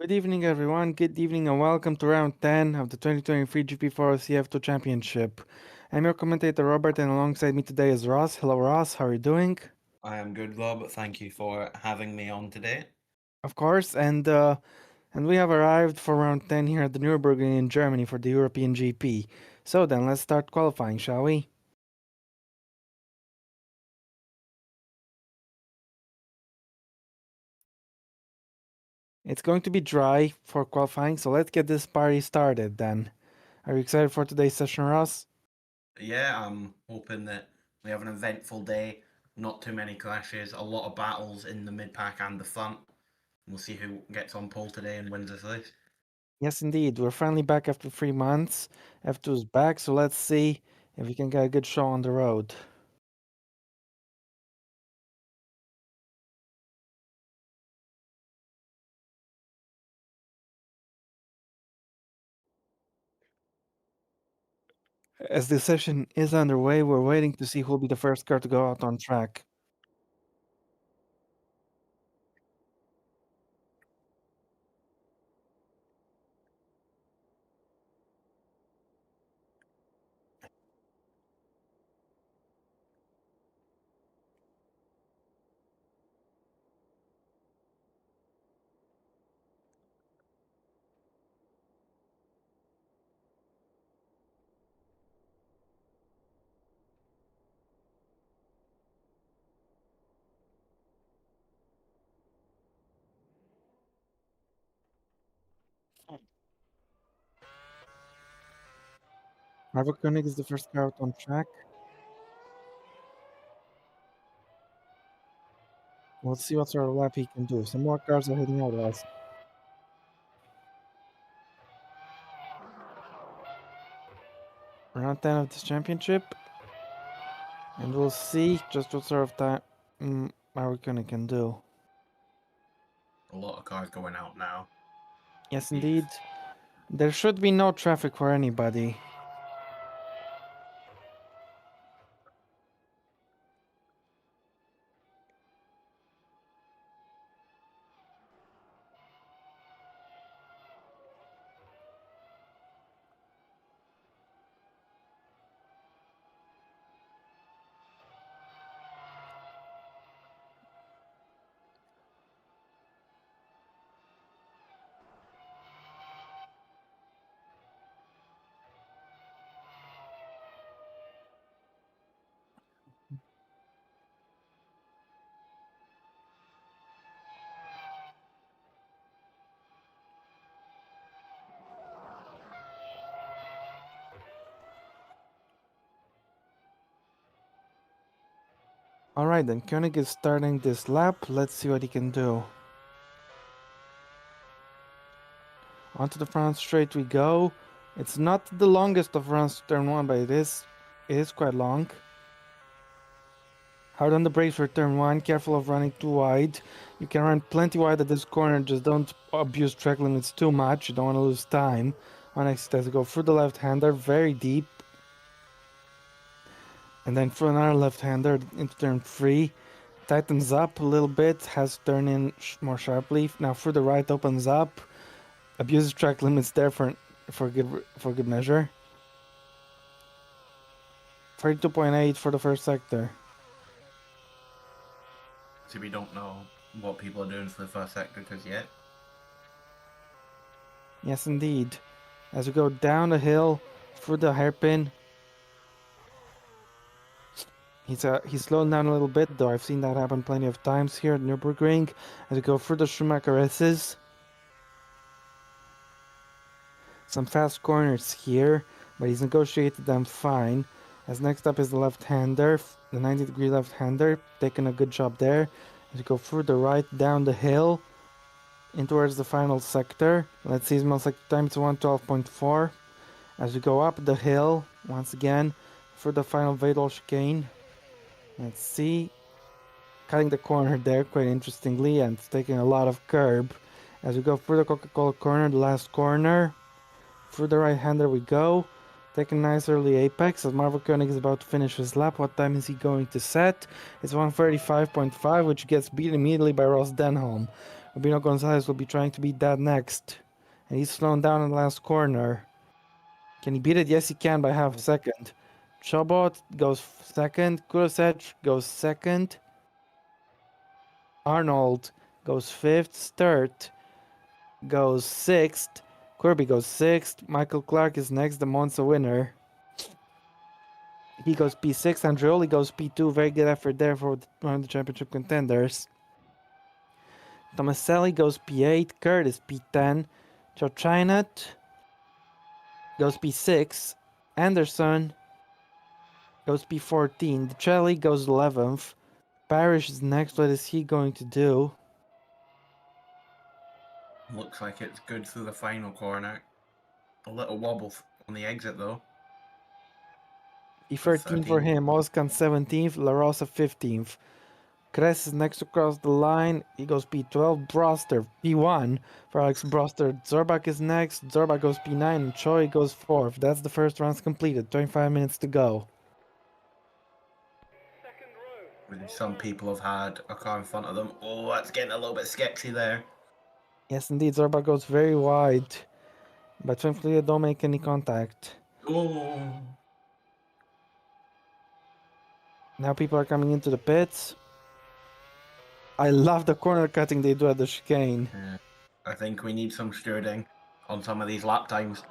Good evening, everyone. Good evening, and welcome to round 10 of the 2023 GP4 CF2 Championship. I'm your commentator, Robert, and alongside me today is Ross. Hello, Ross. How are you doing? I am good, Rob. Thank you for having me on today. Of course, and we have arrived for round 10 here at the Nürburgring in Germany for the European GP. So then, let's start qualifying, shall we? It's going to be dry for qualifying, so let's get this party started then. Are you excited for today's session, Ross? Yeah, I'm hoping that we have an eventful day, not too many crashes, a lot of battles in the mid pack and the front. We'll see who gets on pole today and wins this race. Yes, indeed. We're finally back after 3 months. F2 is back, so let's see if we can get a good show on the road. As the session is underway, we're waiting to see who will be the first car to go out on track. Marvel Koenig is the first car out on track. We'll see what sort of lap he can do. Some more cars are heading out of us. Round 10 of this championship. And we'll see just what sort of time Marvel Koenig can do. A lot of cars going out now. Yes, indeed. There should be no traffic for anybody. Alright then, Koenig is starting this lap. Let's see what he can do. Onto the front straight we go. It's not the longest of runs to turn 1, but it is quite long. Hard on the brakes for turn 1, careful of running too wide. You can run plenty wide at this corner, just don't abuse track limits too much, you don't want to lose time. On exit as you go through the left-hander, very deep. And then through another left-hander into turn 3. Tightens up a little bit, has to turn in more sharply. Now through the right opens up. Abuses track limits there for good measure. 32.8 for the first sector. So we don't know what people are doing for the first sector just yet. Yes, indeed. As we go down the hill through the hairpin, he's slowing down a little bit, though I've seen that happen plenty of times here at Nürburgring. As we go through the Schumacher S's, some fast corners here, but he's negotiated them fine. As next up is the left-hander, the 90-degree left-hander, taking a good job there. As we go through the right, down the hill, in towards the final sector. Let's see his most sector time, it's 112.4. As we go up the hill, once again, for the final Vadal chicane. Let's see. Cutting the corner there quite interestingly and taking a lot of curb. As we go through the Coca-Cola corner, the last corner. Through the right-hander we go. Taking a nice early apex as Marvel Koenig is about to finish his lap. What time is he going to set? It's 135.5, which gets beat immediately by Ross Denholm. Albino Gonzalez will be trying to beat that next. And he's slowing down in the last corner. Can he beat it? Yes, he can by half a second. Chobot goes second. Kurosec goes second. Arnold goes fifth. Sturt goes sixth. Kirby goes sixth. Michael Clark is next, the Monza winner. He goes P6. Andreoli goes P2. Very good effort there for one of the championship contenders. Tomaselli goes P8. Curtis P10. Joe Chinat goes P6. Anderson goes P14. DeChelli goes 11th. Parrish is next. What is he going to do? Looks like it's good through the final corner. A little wobble on the exit though. P13 for him. Oskan 17th. La Rosa 15th. Kress is next across the line. He goes P12. Broster P1 for Alex Broster. Zorbak is next. Zorbak goes P9 and Choi goes 4th. That's the first rounds completed. 25 minutes to go. Some people have had a car in front of them. Oh, that's getting a little bit sketchy there. Yes, indeed. Zorbak goes very wide. But thankfully, they don't make any contact. Oh. Now people are coming into the pits. I love the corner cutting they do at the chicane. Yeah. I think we need some stewarding on some of these lap times.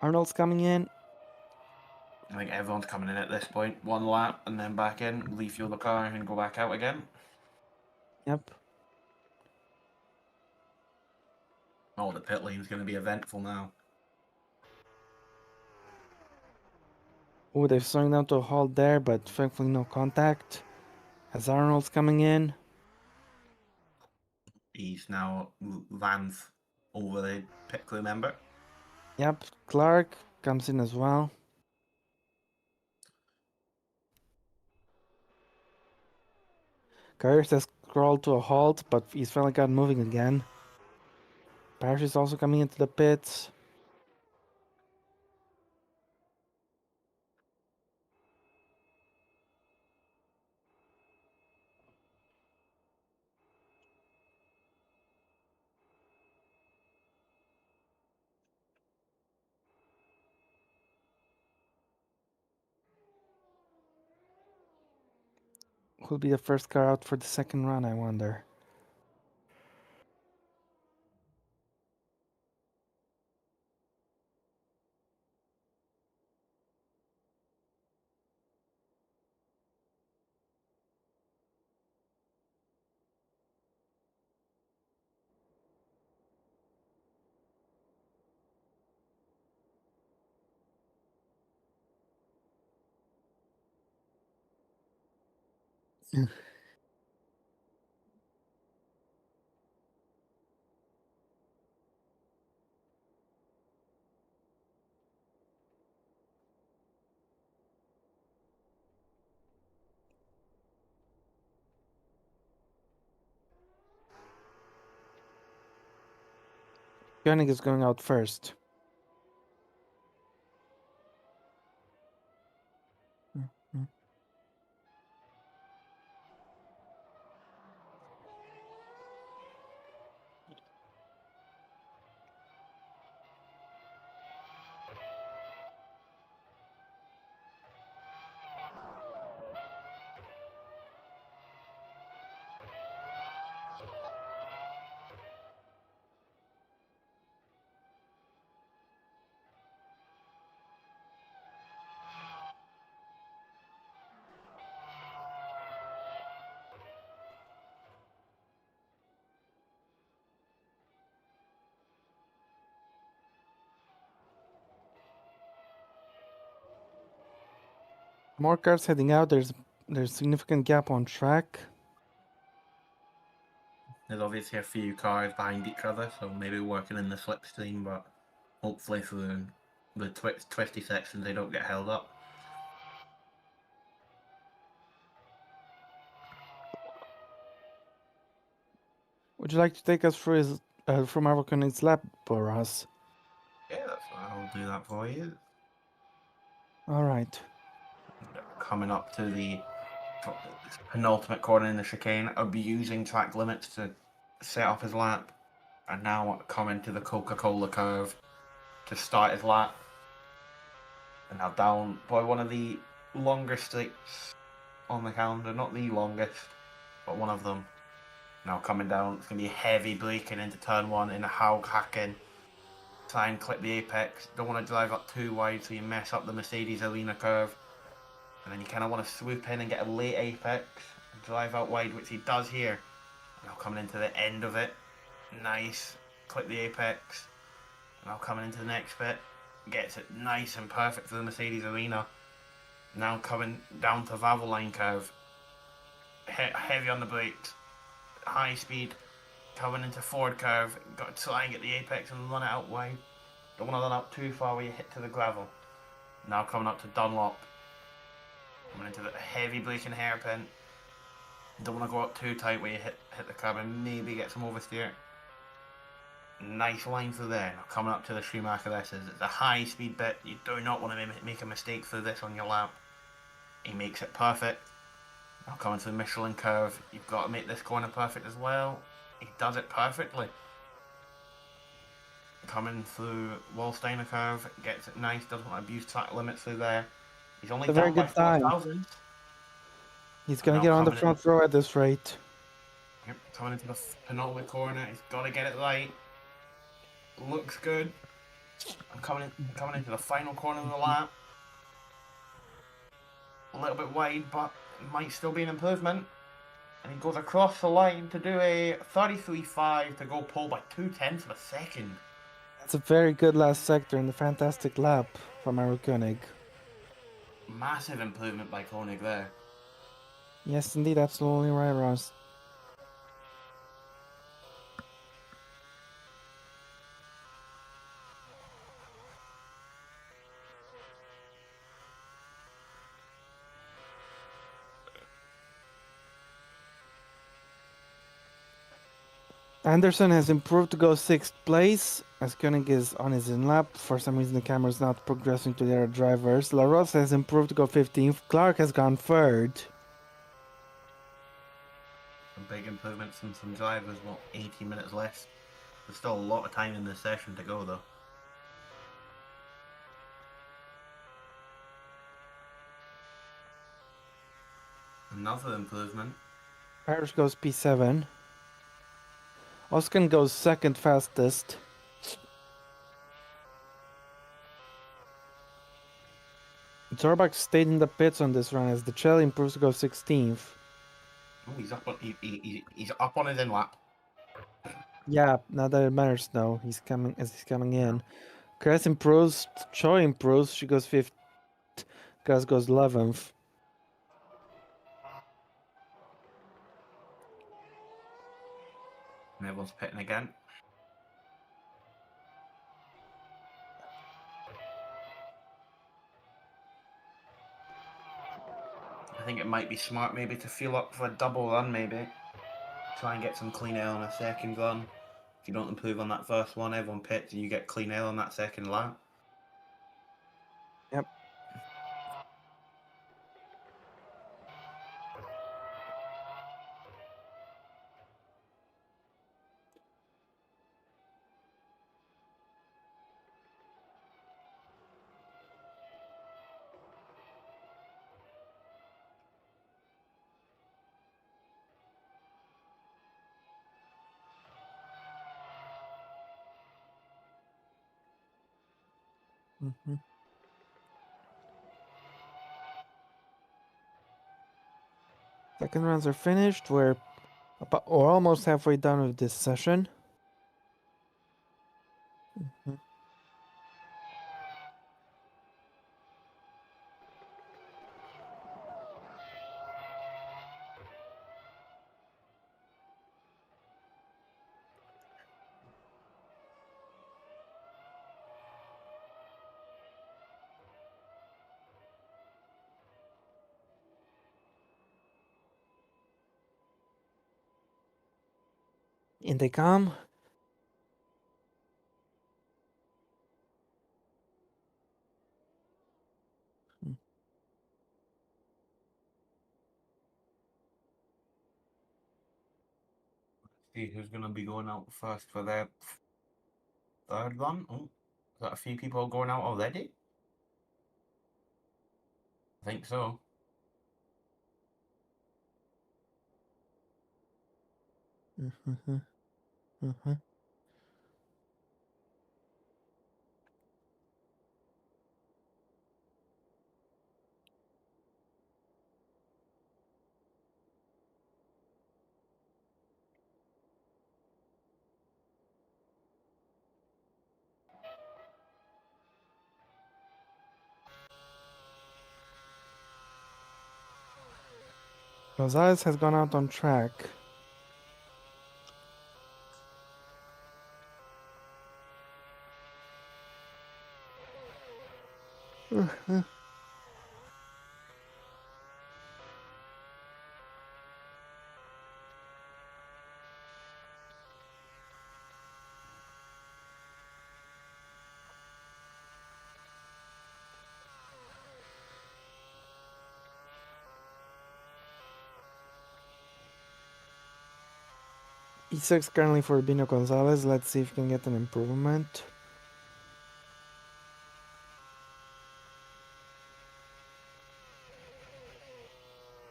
Arnold's coming in. I think everyone's coming in at this point. One lap and then back in, refuel the car and go back out again. Yep. Oh, the pit lane's going to be eventful now. Oh, they're slowing down to a halt there, but thankfully no contact. As Arnold's coming in. He's now Vans over the pit crew member. Yep, Clark comes in as well. Carriers has crawled to a halt, but he's finally got moving again. Parrish is also coming into the pits. Who'll be the first car out for the second run, I wonder? Koenig is going out first. More cars heading out. There's significant gap on track. There's obviously a few cars behind each other, so maybe working in the slipstream, but hopefully for the twisty sections they don't get held up. Would you like to take us through his through Marvel Koenig's lap, Boras? Yeah, I'll do that for you. All right. coming up to the penultimate corner in the chicane, abusing track limits to set up his lap, and now coming to the Coca-Cola curve to start his lap. And now down by one of the longest straights on the calendar, not the longest, but one of them. Now coming down, it's going to be heavy braking into turn one in a Haug hacking. Try and clip the apex. Don't want to drive up too wide so you mess up the Mercedes arena curve. And then you kind of want to swoop in and get a late apex and drive out wide, which he does here. Now coming into the end of it. Nice. Clip the apex. Now coming into the next bit. Gets it nice and perfect for the Mercedes arena. Now coming down to Valvoline curve. Heavy on the brakes. High speed. Coming into Ford curve. Got to try and get the apex and run it out wide. Don't want to run out too far where you hit to the gravel. Now coming up to Dunlop. Coming into the heavy braking hairpin. Don't want to go up too tight where you hit the curb and maybe get some oversteer. Nice line through there. Now coming up to the Schumacher S's. It's a high speed bit. You do not want to make a mistake through this on your lap. He makes it perfect. Now coming to the Michelin curve. You've got to make this corner perfect as well. He does it perfectly. Coming through Wallsteiner curve. Gets it nice. Doesn't want to abuse track limits through there. He's only It's a very down by good time. 4,000. He's gonna get on the front row at this rate. Yep, coming into the penultimate corner. He's got to get it right. Looks good. I'm coming into the final corner of the lap. A little bit wide, but it might still be an improvement. And he goes across the line to do a 33.5 to go pole by 0.2 of a second. That's a very good last sector and a fantastic lap from Eric Koenig. Massive improvement by Koenig there. Yes, indeed, absolutely right, Ross. Anderson has improved to go 6th place, as Koenig is on his in lap. For some reason the camera is not progressing to the other drivers. LaRosse has improved to go 15th. Clark has gone 3rd. Some big improvements and some drivers, 80 minutes less. There's still a lot of time in this session to go though. Another improvement. Parrish goes P7. Oskin goes 2nd fastest. Zorbach stayed in the pits on this run as the Celli improves to go 16th. Oh, he's up on he's up on his in lap. Yeah, not that it matters though. He's coming in. Kress improves, Choi improves, she goes 5th. Kress goes 11th. And everyone's pitting again. I think it might be smart maybe to fuel up for a double run maybe. Try and get some clean air on a second run. If you don't improve on that first one, everyone pits and you get clean air on that second lap. Yep. Mm-hmm. Second runs are finished. We're almost halfway done with this session. Mm-hmm. In they come. see who's going to be going out first for their third run. Oh, is that a few people going out already? I think so. Mm-hmm. Mm-hmm. Gonzalez has gone out on track. E6 currently for Bino Gonzalez. Let's see if we can get an improvement.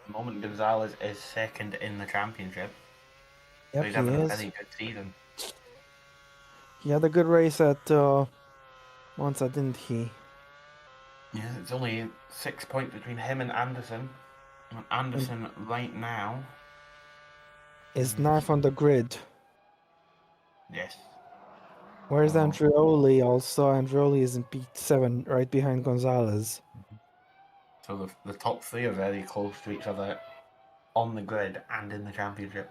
The moment Gonzalez is second in the championship. So Yep, he's he having a is. very good season. He had a good race at Monza, didn't he? Yeah, it's only 6 points between him and Anderson. And Anderson right now Is ninth on the grid. yes. Where's So, Andreoli also? Andreoli is in P7, right behind Gonzalez. so the top three are very close to each other on the grid and in the championship.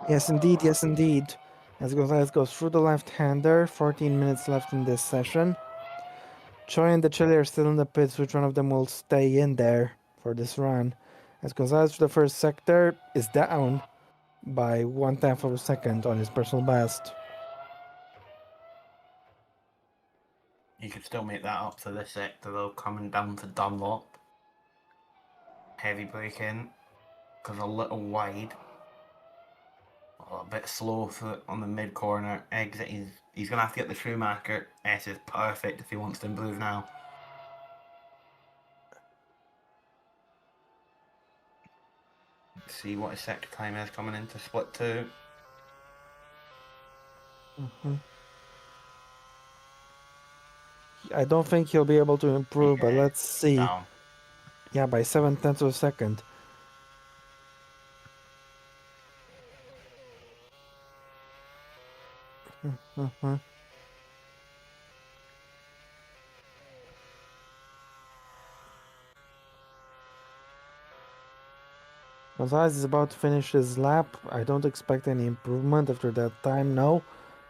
Yes, indeed, yes, indeed. As Gonzalez goes through the left-hander, 14 minutes left in this session. Choi and the Chile are still in the pits, which one of them will stay in there for this run. As Gonzalez for the first sector is down by 1/10 of a second on his personal best. You could still make that up for this sector though, coming down to Dunlop. Heavy break in, because a little wide. A bit slow on the mid corner exit. He's going to have to get the Schumacher. S is perfect if he wants to improve now. Let's see what his sector time is coming into split 2. I don't think he'll be able to improve, but Yeah, let's see. down. Yeah, by 7/10 of a second. Gonzalez is about to finish his lap. I don't expect any improvement after that time. No,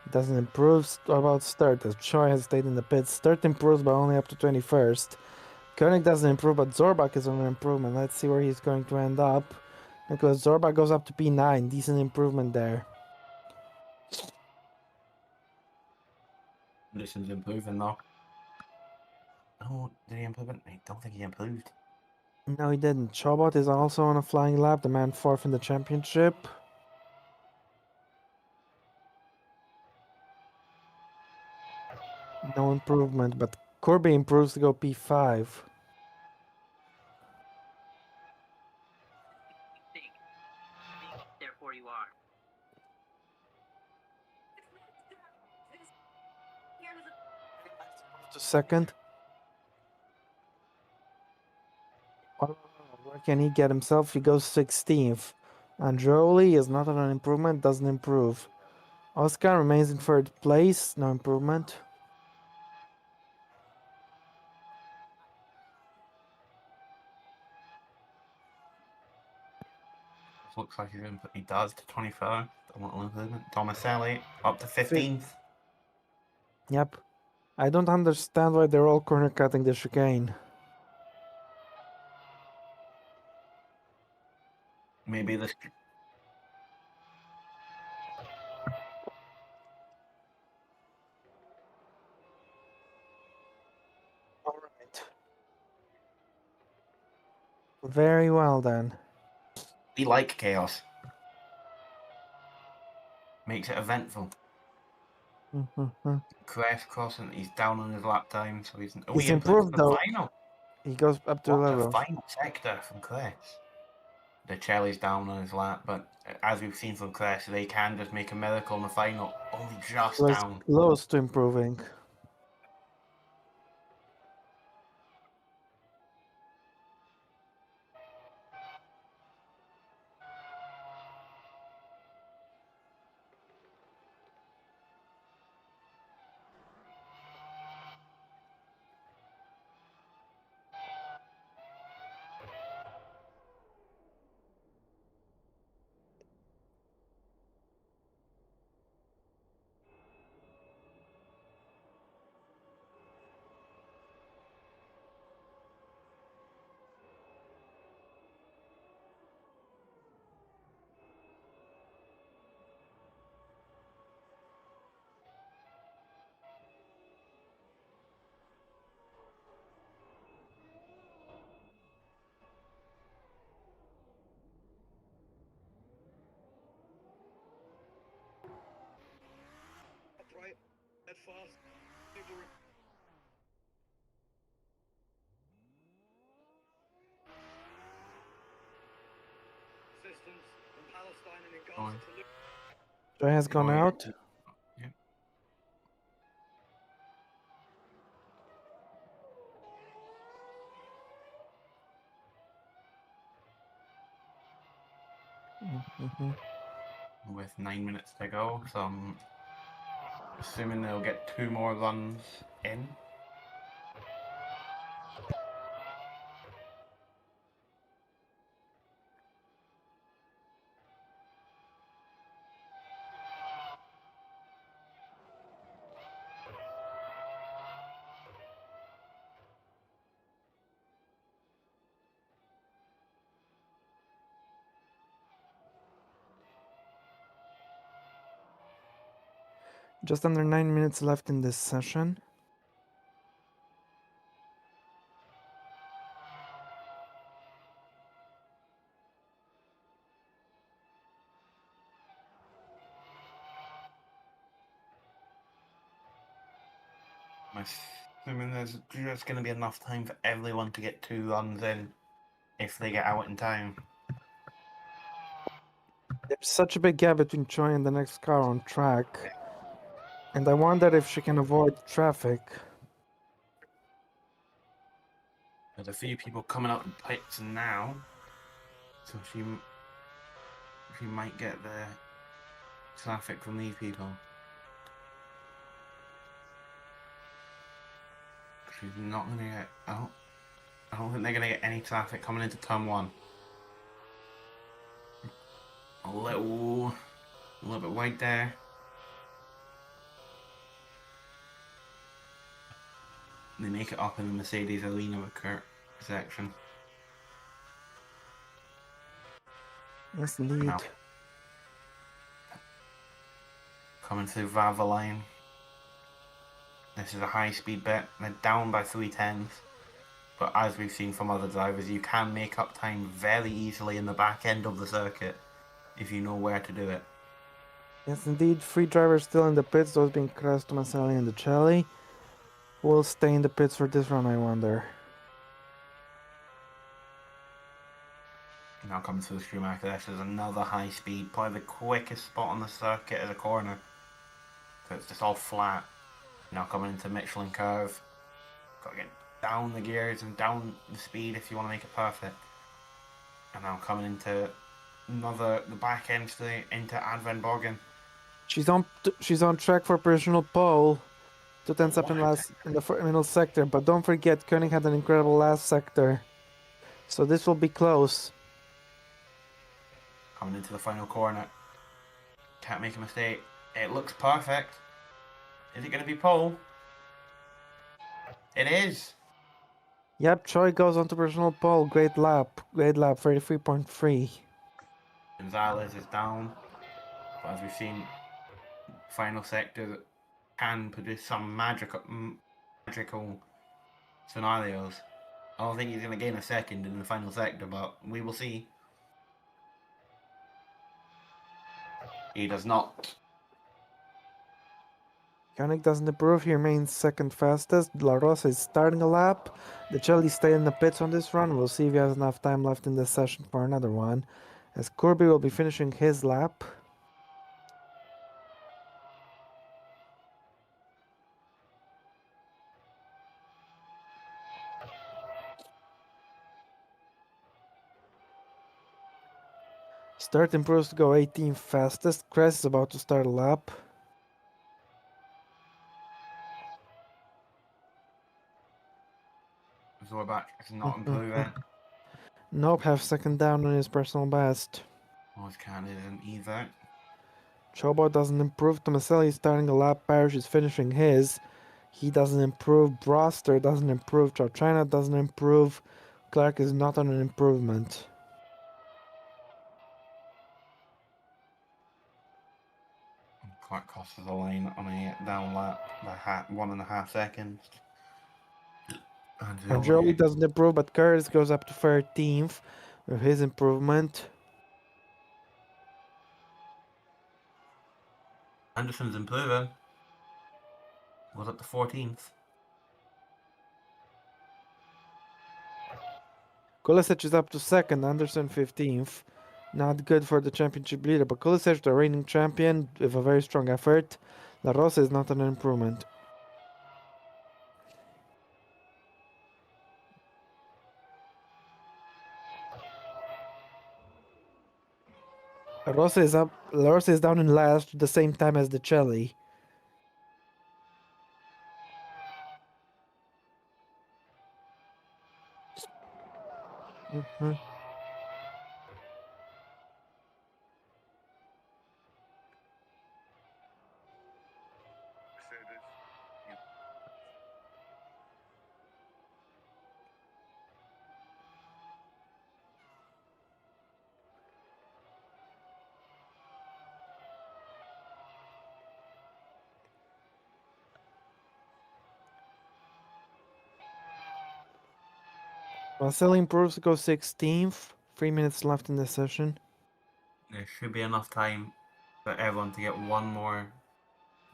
it doesn't improve. What about Sturt? As Choi has stayed in the pits. Sturt improves but only up to 21st. Koenig doesn't improve, but Zorbach is on an improvement. Let's see where he's going to end up. Because Zorbach goes up to P9. Decent improvement there. Anderson's improving though. Oh, did he improve it? I don't think he improved. No, he didn't. Chobot is also on a flying lap. The man fourth in the championship. No improvement, but Corby improves to go P5. Therefore you are. To second. Where can he get himself? He goes 16th. Androli is not on an improvement, doesn't improve. Oscar remains in third place, no improvement. Looks like he does to 24th. A little improvement. Tomaselli up to 15th. Yep. I don't understand why they're all corner cutting the chicane. Maybe this. Alright. Very well then. We like chaos. makes it eventful. Mm-hmm. Crest crossing, he's down on his lap time, so he's He's enters improved the though. final. He goes up to What a level. final sector from Crest. The Chelly's down on his lap, but as we've seen from Crest, they can just make a miracle in the final. Only just Was down. close to improving. Upright, head fast, people resistance from Palestine and in Gaza to look. Joy has gone Going out. into- yeah. Mm-hmm. With 9 minutes to go, so I'm assuming they'll get 2 more runs in. Just under 9 minutes left in this session. I'm assuming there's just going to be enough time for everyone to get 2 runs in if they get out in time. There's such a big gap between Choi and the next car on track. And I wonder if she can avoid traffic. There's a few people coming out in pits now, so she might get the traffic from these people. She's not going to get out. I don't think they're going to get any traffic coming into turn 1. A little bit wide there. They make it up in the Mercedes Arena section. Yes, indeed. Now, coming through Valvoline. This is a high-speed bit. They're down by 3/10. But as we've seen from other drivers, you can make up time very easily in the back end of the circuit if you know where to do it. Yes, indeed. 3 drivers still in the pits, those being Crest, Maselli, and the Chelly. Who will stay in the pits for this run, I wonder. Now coming through Schumacher, this is another high speed, probably the quickest spot on the circuit as a corner. So it's just all flat. Now coming into Michelin curve. Got to get down the gears and down the speed if you want to make it perfect. And now coming into the back end straight into Adven Borgen. She's on track for provisional pole. 2 tenths up in Wow. the middle sector, but don't forget Koenig had an incredible last sector. So this will be close. Coming into the final corner. Can't make a mistake. It looks perfect. Is it going to be pole? It is. Yep, Choi goes on to provisional pole. Great lap, 33.3. Gonzalez is down. But as we've seen, final sector can produce some magical scenarios. I don't think he's going to gain a second in the final sector, but we will see. He does not. Koenig doesn't improve, he remains second fastest. La Rosa is starting a lap. The Chile stay in the pits on this run. We'll see if he has enough time left in this session for another one. As Kirby will be finishing his lap. Start improves to go 18th fastest. Cress is about to start a lap. Zorback is not improving. Nope, half second down on his personal best. Oscan isn't either. Chobo doesn't improve. Tomaselli is starting a lap. Parrish is finishing his. He doesn't improve. Broster doesn't improve. China doesn't improve. Clark is not on an improvement. Clark crosses the line on a down lap by 1.5 seconds. And Joey doesn't improve, but Curtis goes up to 13th with his improvement. Anderson's improving. Goes up to 14th. Kulisic is up to second, Anderson 15th. Not good for the championship leader, but Kulisic, the reigning champion, with a very strong effort. La Rosa is not an improvement. La Rosa is up. La Rosa is down in last at the same time as the Chelly. Vasily improves to go 16th. 3 minutes left in the session. There should be enough time for everyone to get one more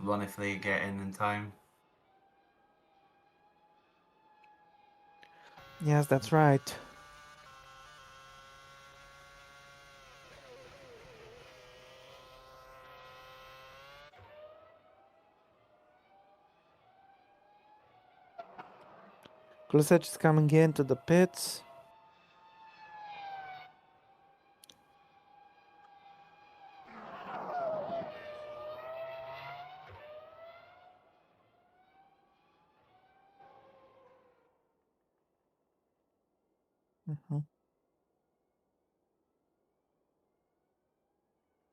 run if they get in time. Yes, that's right. Kulisic is coming into the pits.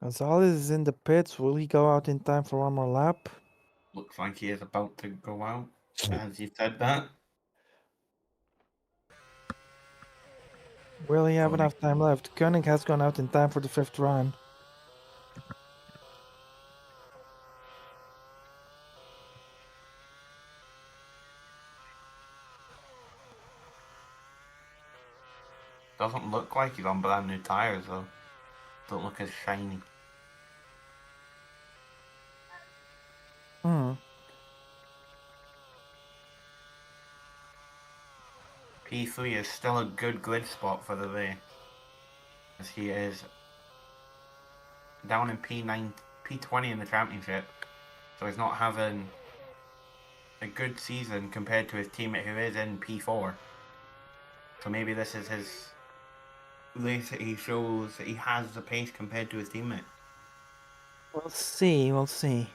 Gonzalez is in the pits. Will he go out in time for one more lap? Looks like he is about to go out as you said that. Will he have Koenig. enough time left? Koenig has gone out in time for the 5th run. Doesn't look like he's on brand new tires though. Don't look as shiny. Hmm. P3 is still a good grid spot for the day, as he is down in P9, P20 in the championship, so he's not having a good season compared to his teammate who is in P4. So maybe this is his race that he shows that he has the pace compared to his teammate. We'll see. We'll see.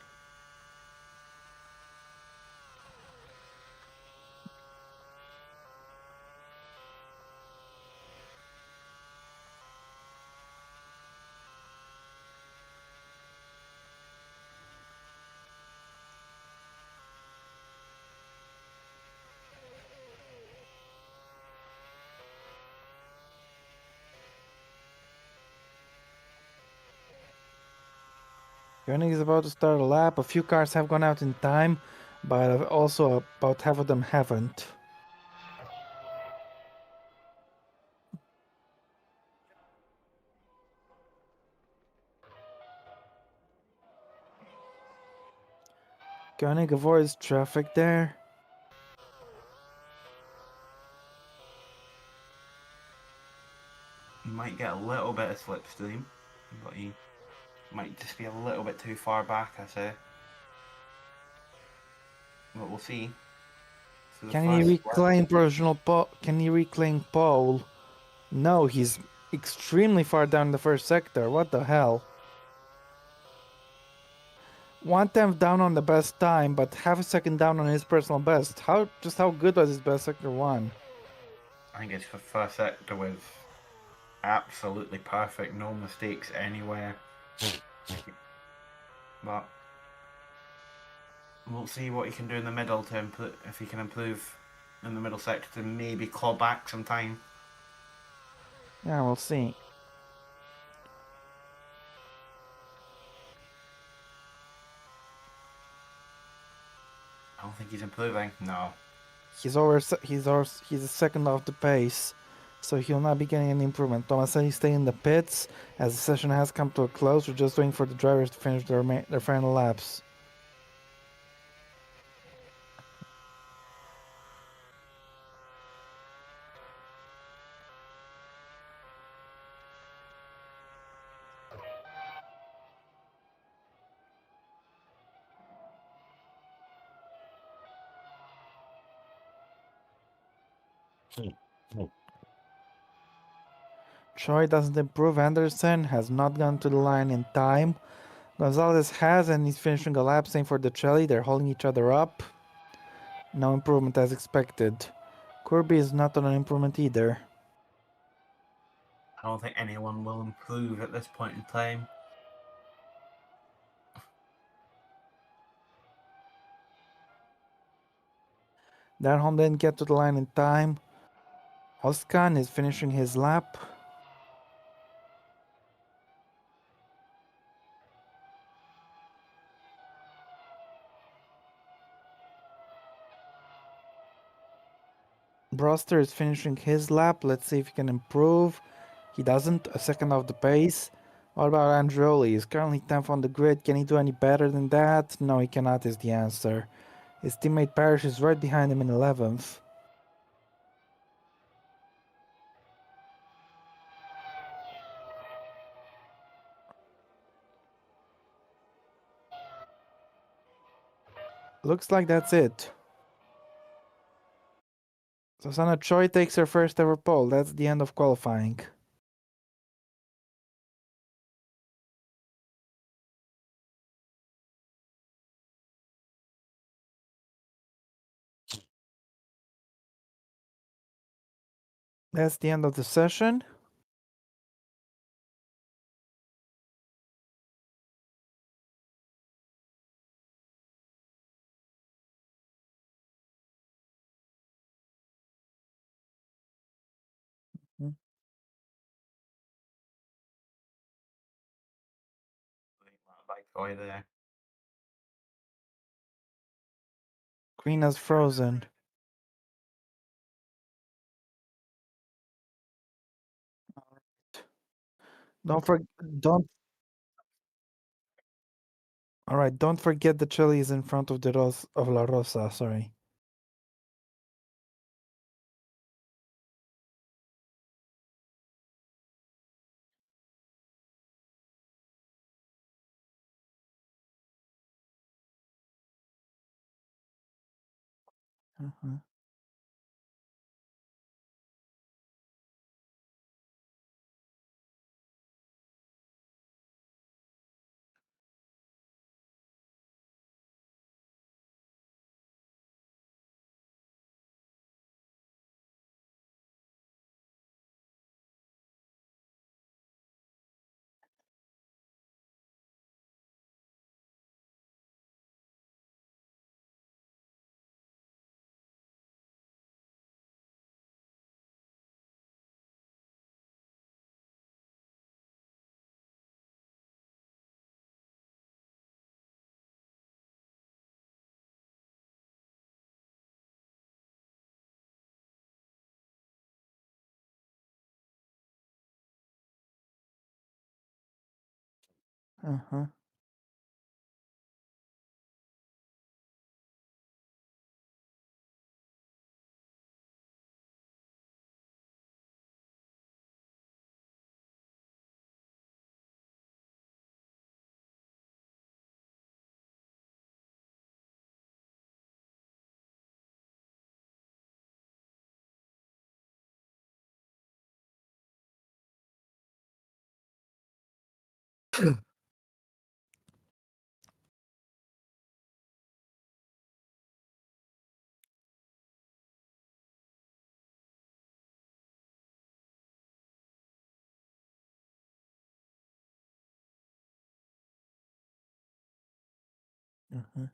Koenig is about to start a lap. A few cars have gone out in time, but also about half of them haven't. Koenig avoids traffic there. He might get a little bit of slipstream, but he might just be a little bit too far back, I say. But we'll see. So Can he reclaim provisional pole? Can he reclaim pole? No, he's extremely far down the first sector. What the hell? 1/10 down on the best time, but half a second down on his personal best. How good was his best sector one? I think his first sector was absolutely perfect, no mistakes anywhere. But we'll see what he can do in the middle to if he can improve in the middle sector to maybe claw back some time. Yeah, we'll see. I don't think he's improving. No. He's a second off the pace, so he'll not be getting any improvement. Thomas said he's staying in the pits as the session has come to a close. We're just waiting for the drivers to finish their final laps. Troy doesn't improve. Anderson has not gone to the line in time. Gonzalez has, and he's finishing a lap. Same for Decelli. They're holding each other up. No improvement as expected. Kirby is not on an improvement either. I don't think anyone will improve at this point in time. Darholm didn't get to the line in time. Oskan is finishing his lap. Broster is finishing his lap. Let's see if he can improve. He doesn't. A second off the pace. What about Androli? He's currently 10th on the grid. Can he do any better than that? No, he cannot is the answer. His teammate Parrish is right behind him in 11th. Looks like that's it. Susanna Choi takes her first ever pole. That's the end of qualifying. That's the end of the session. Like Troy there. Green has frozen. Don't for don't. All right, don't forget the chili is in front of the of La Rosa. Sorry. Uh-huh. Uh-huh. Uh-huh.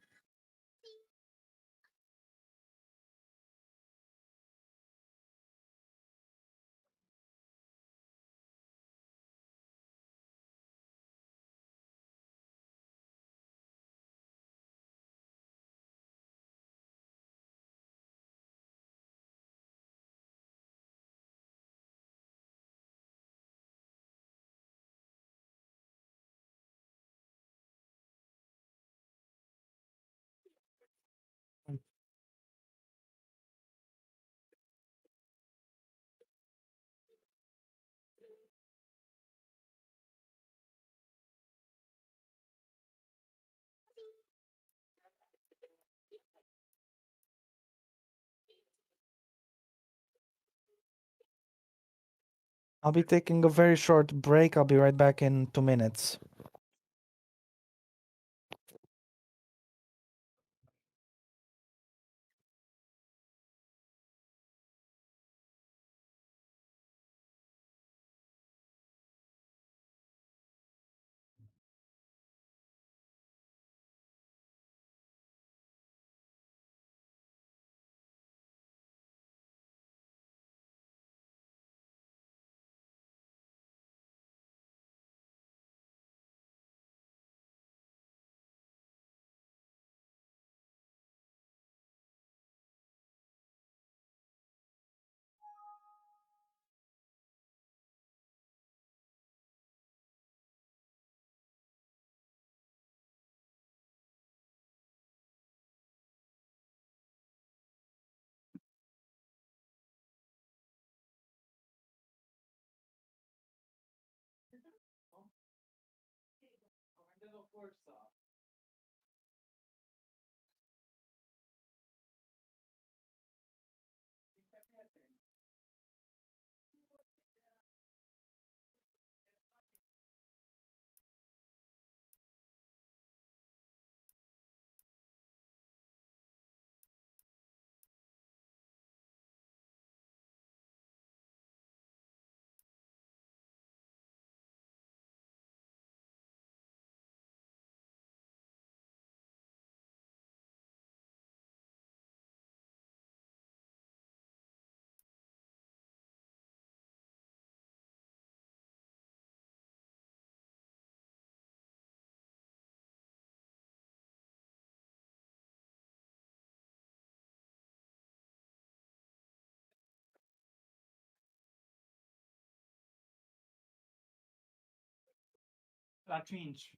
I'll be taking a very short break. I'll be right back in 2 minutes. That change.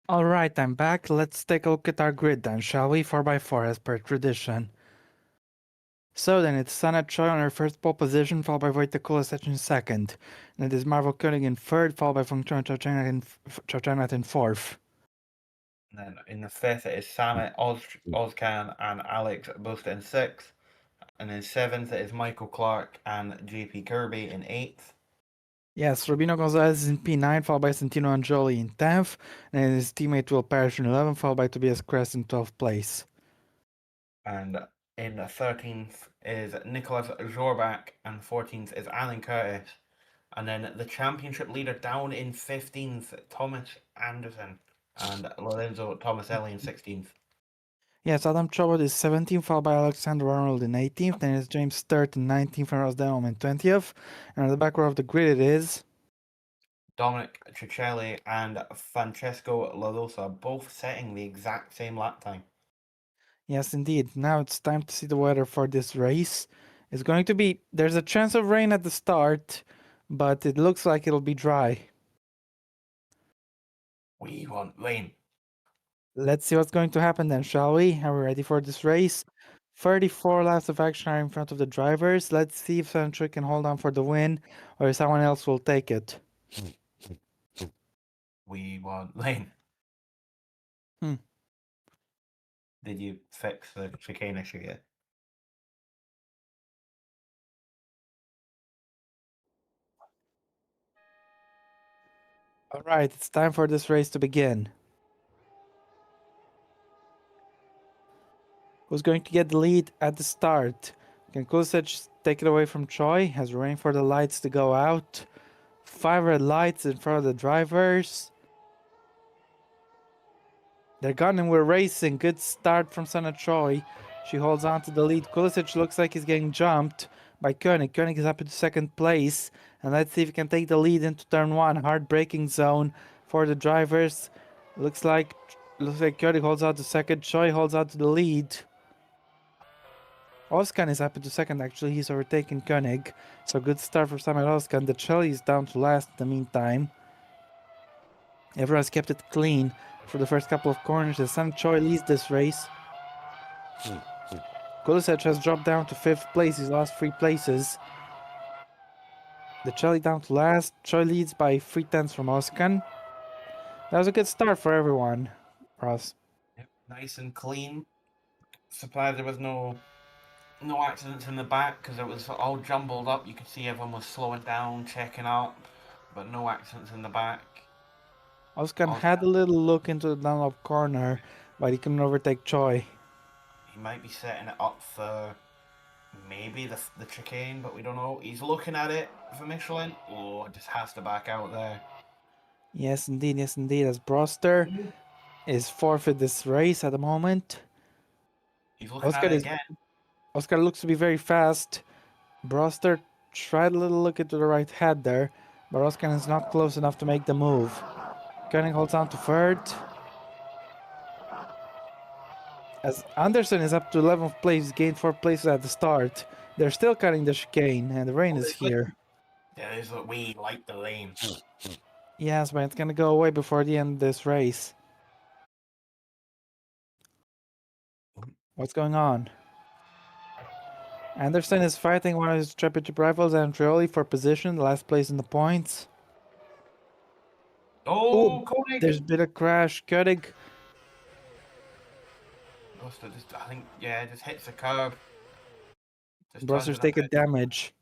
All right, I'm back. Let's take a look at our grid then, shall we? 4x4 as per tradition. So then it's Sana Choi on her first pole position, followed by Wojtek Kulasek in second. And it is Marvel Koenig in third, followed by Fengchun Chochanat in fourth. And then in the fifth, it is Samet, Ozcan, and Alex both in sixth. And in seventh, it is Michael Clark and JP Kirby in eighth. Yes, Rubino Gonzalez is in P9, followed by Santino Angioli in 10th, and his teammate Will Parrish in 11th, followed by Tobias Kress in 12th place. And in the 13th is Nicholas Zorbach, and 14th is Alan Curtis. And then the championship leader down in 15th, Thomas Anderson, and Lorenzo Tomaselli in 16th. Yes, Adam Chobot is 17th, followed by Alexander Arnold in 18th, then it's James Sturt in 19th, and Ross Denholm in 20th. And on the back row of the grid it is Dominic Ciccelli and Francesco La Rosa both setting the exact same lap time. Yes, indeed. Now it's time to see the weather for this race. It's going to be, there's a chance of rain at the start, but it looks like it'll be dry. We want rain. Let's see what's going to happen then, shall we? Are we ready for this race? 34 laps of action are in front of the drivers. Let's see if Sancho can hold on for the win, or if someone else will take it. We want rain. Hmm. Did you fix the chicane issue yet? All right, it's time for this race to begin. Who's going to get the lead at the start? Can Kulisic take it away from Choi? Has waiting for the lights to go out. 5 red lights in front of the drivers. They're gone and we're racing. Good start from Sana Choi. She holds on to the lead. Kulisic looks like he's getting jumped by Koenig. Koenig is up into second place. And let's see if he can take the lead into turn 1. Hard braking zone for the drivers. Looks like Koenig holds out to second. Choi holds out to the lead. Oskan is up into second, actually. He's overtaken Koenig. So good start for Samuel Oskan. The Chelly is down to last in the meantime. Everyone's kept it clean for the first couple of corners as Sam Choi leads this race. Kulisic has dropped down to 5th place. He's lost 3 places. The Chelly down to last. Choi leads by 3/10 from Oskan. That was a good start for everyone, Ross. Yep, nice and clean. Surprised there was no accidents in the back because it was all jumbled up. You could see everyone was slowing down, checking up, but no accidents in the back. Oskan had a little look into the Dunlop corner, but he couldn't overtake Choi. He might be setting it up for maybe the chicane, but we don't know. He's looking at it for Michelin. Oh, it just has to back out there. Yes, indeed, as Broster is forfeit this race at the moment. He's looking at it again. Oscar looks to be very fast. Broster tried a little look into the right head there, but Oscar is not close enough to make the move. Koenig holds on to 3rd. As Anderson is up to 11th place, gained 4 places at the start. They're still cutting the chicane, and the rain is here. Yeah, this is what we like the rain. Yes, but it's gonna go away before the end of this race. What's going on? Anderson is fighting one of his championship rivals, Andreoli, for position, last place in the points. Oh, Koenig! There's been a crash. Koenig. I think, yeah, just hits the curb. Broster's taking damage.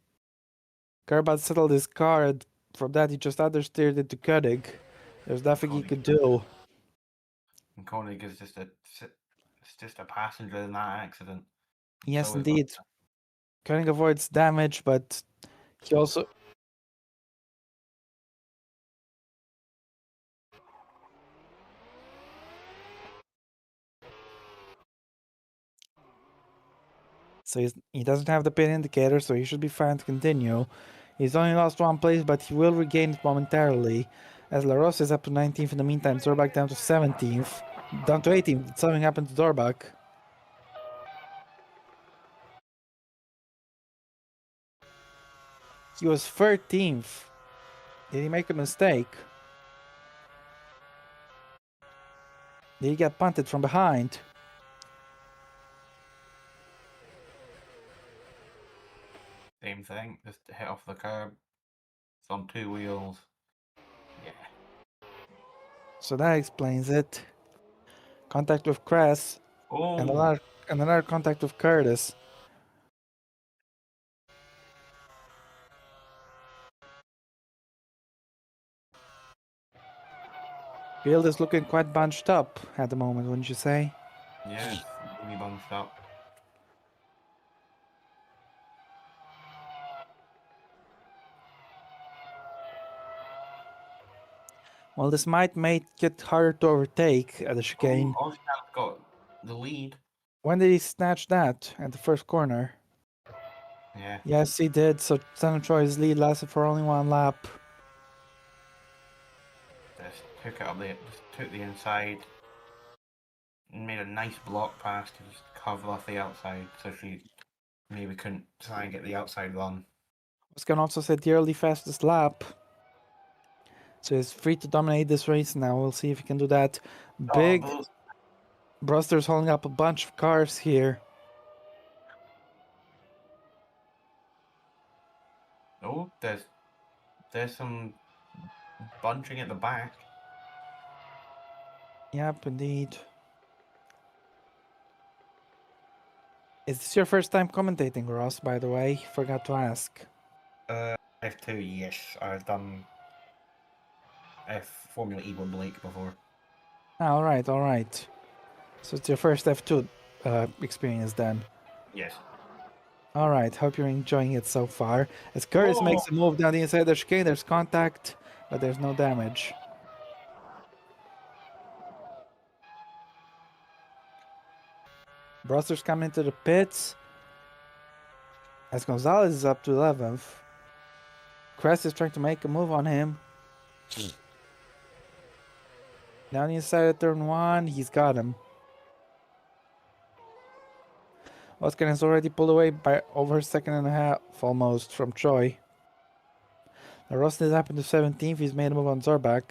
Karbat settled his car, and from that he just understeered it to Koenig. There's nothing he could do. And Koenig is just a passenger in that accident. Yes, so indeed. Koenig avoids damage, but he also... So he doesn't have the pin indicator, so he should be fine to continue. He's only lost 1 place, but he will regain it momentarily. As Laros is up to 19th in the meantime, Zorbach down to 17th. Down to 18th. Something happened to Zorbach. He was 13th. Did he make a mistake? Did he get punted from behind? Same thing, just hit off the curb. It's on 2 wheels. Yeah. So that explains it. Contact with Kress. Oh. And another contact with Curtis. Field is looking quite bunched up at the moment, wouldn't you say? Yes, really bunched up. Well, this might make it harder to overtake at the chicane. Oh, Oscar's got the lead. When did he snatch that? At the first corner? Yeah. Yes, he did. So San Troy's lead lasted for only 1 lap. Just took it up there, just took the inside. And made a nice block pass to just cover off the outside, so she maybe couldn't try and get the outside run. Oscar also set the early fastest lap. So he's free to dominate this race now. We'll see if he can do that. Big Bruster's holding up a bunch of cars here. Oh, there's some bunching at the back. Yep, indeed. Is this your first time commentating, Ross, by the way? Forgot to ask. F2, yes. I've done Formula E with Blake before. All right, all right. So it's your first F2 experience then. Yes. All right, hope you're enjoying it so far. As Curtis Whoa. makes a move down the inside of the chicane, there's contact, but there's no damage. Broster's coming into the pits. As Gonzalez is up to 11th. Crest is trying to make a move on him. Down the inside of turn 1, he's got him. Oscar is already pulled away by over a second and a half almost from Troy. Now Rostin is up into 17th, he's made a move on Zorbach.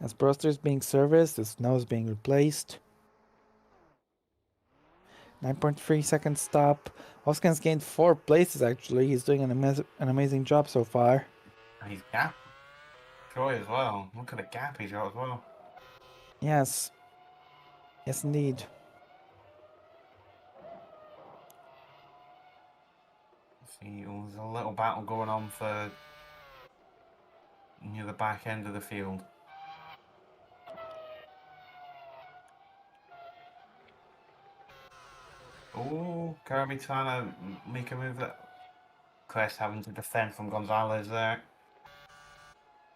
As Broster is being serviced, his nose being replaced. 9.3 second stop. Oskan's gained 4 places actually. He's doing an amazing job so far. And he's gap. Troy as well. Look at the gap he's got as well. Yes. Yes, indeed. See, there's a little battle going on for near the back end of the field. Oh, Kirby trying to make a move that Crest having to defend from Gonzalez there.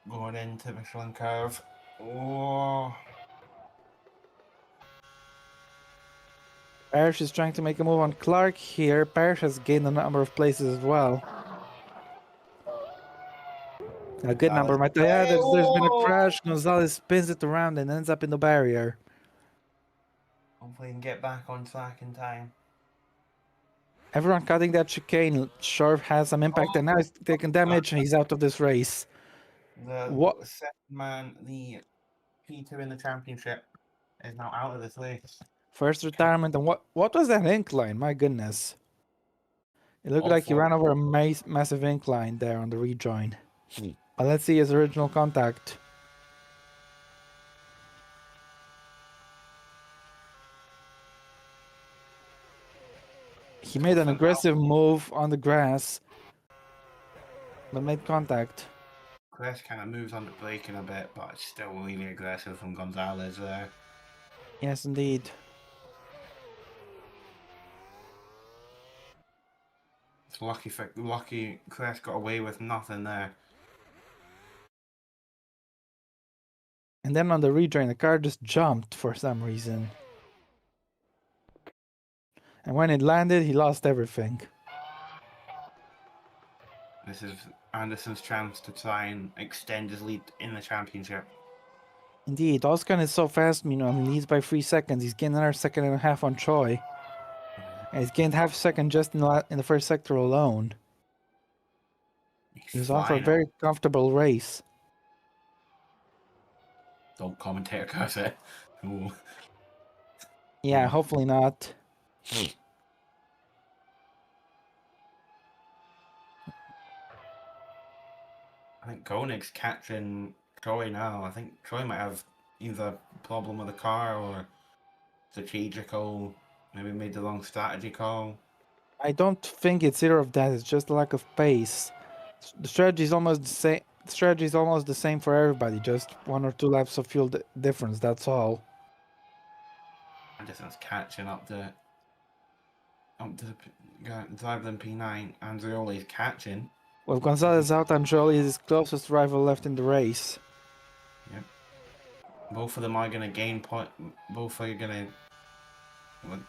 Going into Michelin curve. Oh, Parrish is trying to make a move on Clark here. Parrish has gained a number of places as well. A good number, might I add. There's been a crash. Gonzalez spins it around and ends up in the barrier. hopefully he can get back on track in time. Everyone cutting that chicane sure has some impact, and now he's taking damage and he's out of this race. The What? second man, the P2 in the championship, is now out of this race. First retirement, and what was that incline? My goodness. It looked like he Awful. ran over a massive incline there on the rejoin. But let's see his original contact. He made an aggressive move on the grass, but made contact. Crest kind of moves on the braking a bit, but it's still really aggressive from Gonzalez there. Yes, indeed. It's lucky Crest got away with nothing there. And then on the rejoin, the car just jumped for some reason. And when it landed, he lost everything. This is Anderson's chance to try and extend his lead in the championship. Indeed, Oskan is so fast, he leads by 3 seconds. He's gained another second and a half on Troy. And he's gained half a second just in the first sector alone. He was on for a very comfortable race. Don't commentate, curse it. Ooh. Yeah, Oh. hopefully not. I think Koenig's catching Troy now. I think Troy might have either a problem with the car or strategical, maybe made the wrong strategy call. I don't think it's either of that. It's just a lack of pace. The strategy is almost the same. The strategy is almost the same for everybody. Just 1 or 2 laps of fuel difference. That's all. Anderson's catching up to driver than P9. Andreoli's catching. With Gonzalez out, Anjoli is his closest rival left in the race. Yep. Both of them are going to gain point. Both are going to.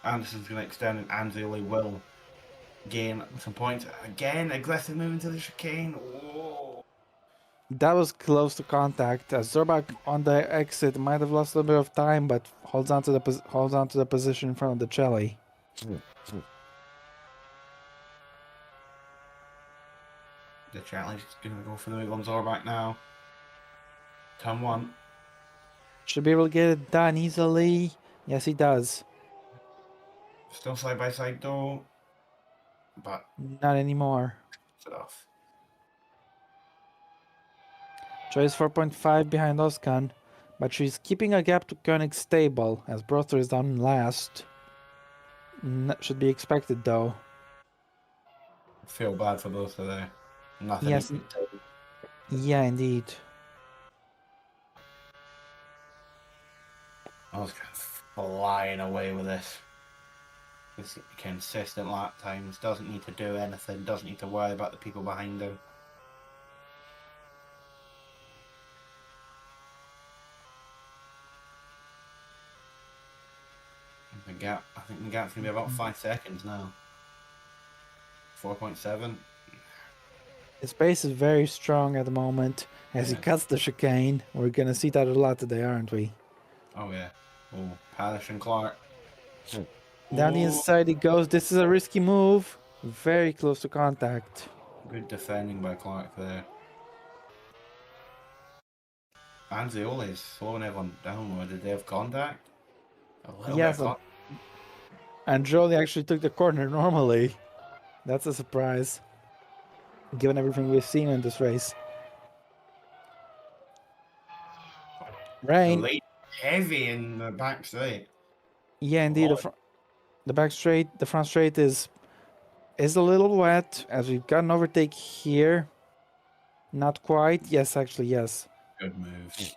Anderson's going to extend, and Andreoli will gain some points. Again, aggressive move into the chicane. Whoa. That was close to contact. As Zorbach on the exit might have lost a little bit of time, but holds on to the position in front of the Chelly. The challenge is going to go for the move on Zorbach now. Turn 1. Should be able to get it done easily. Yes, he does. Still side by side though, but Not anymore. it's off. Troy is 4.5 behind Oskan, but she's keeping a gap to Koenig stable, as Brother is down last. Should be expected though. I feel bad for both of them. Nothing Yes, he can do. yeah, indeed. I was flying away with this. This consistent lap times, doesn't need to do anything, doesn't need to worry about the people behind him. The gap, I think the gap's going to be about 5 seconds now. 4.7. His pace is very strong at the moment as he Yeah. cuts the chicane. We're gonna see that a lot today, aren't we? Oh yeah. Oh, Parrish and Clark. Down the Oh, inside he goes. This is a risky move. Very close to contact. good defending by Clark there. Anzioli is slowing everyone down. Or did they have contact? A little bit of Yes, contact. and Jolie actually took the corner normally. That's a surprise, given everything we've seen in this race. The Rain. late heavy in the back straight. Yeah, A indeed. lot. The back straight, the front straight is a little wet as we've got an overtake here. Not quite. Yes, actually, yes. Good move.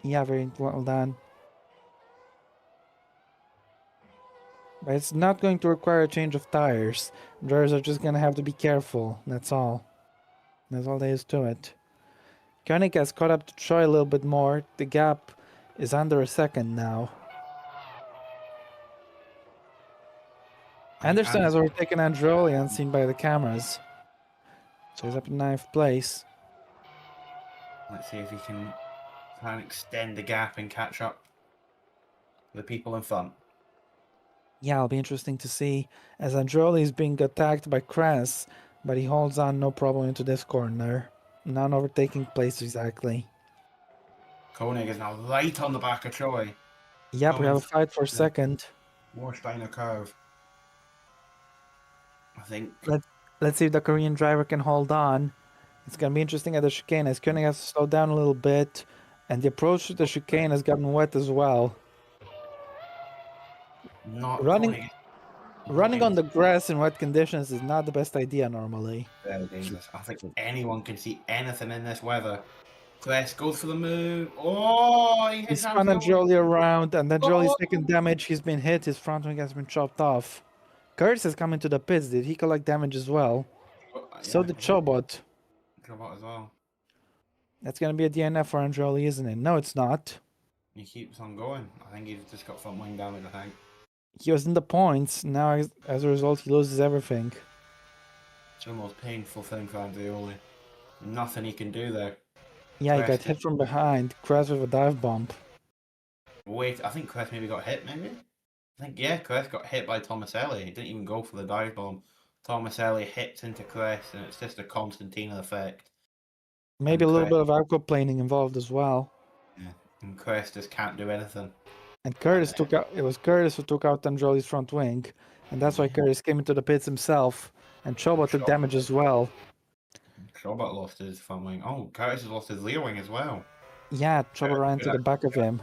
Yeah, very well done. But it's not going to require a change of tires. Drivers are just going to have to be careful. That's all. That's all there is to it. Koenig has caught up to Troy a little bit more. The gap is under a second now. Anderson has overtaken Androli unseen by the cameras. So he's up in 9th place. Let's see if he can try and extend the gap and catch up to the people in front. Yeah, it'll be interesting to see as Androli is being attacked by Kress, but he holds on no problem into this corner. Non-overtaking place exactly. Koenig is now right on the back of Troy. Yep, we have a Coming fight for second. Warsteiner curve. I think. Let's see if the Korean driver can hold on. It's gonna be interesting at the chicane as Koenig has to slow down a little bit, and the approach to the chicane has gotten wet as well. Not Running Koenig. running on the grass in wet conditions is not the best idea normally. Very dangerous. I think anyone can see anything in this weather. Crest goes for the move. Oh, he He hits spun Anzioli. Androli around, and then Jolly's Oh, taken damage. He's been hit. His front wing has been chopped off. Curtis has come into the pits. Did he collect damage as well? So yeah, did Chobot. Chobot as well. That's gonna be a DNF for Androli, isn't it? No, it's not. He keeps on going. I think he's just got front wing damage, I think. He was in the points. Now, as a result, he loses everything. It's the most painful thing for Anzioli. Nothing he can do there. Yeah, he got Crest hit from behind. Crashed with a dive bomb. Wait, I think Crest maybe got hit, maybe? I think, yeah, Crest got hit by Tomaselli. He didn't even go for the dive bomb. Tomaselli hits into Crest, and it's just a Constantina effect. Maybe a little bit of aquaplaning involved as well. Yeah, and Crest just can't do anything. And Curtis took out. It was Curtis who took out Androli's front wing, and that's why Curtis came into the pits himself. And Chobot took damage as well. Chobot lost his front wing. Oh, Curtis has lost his rear wing as well. Yeah, Chobot ran to the back of him.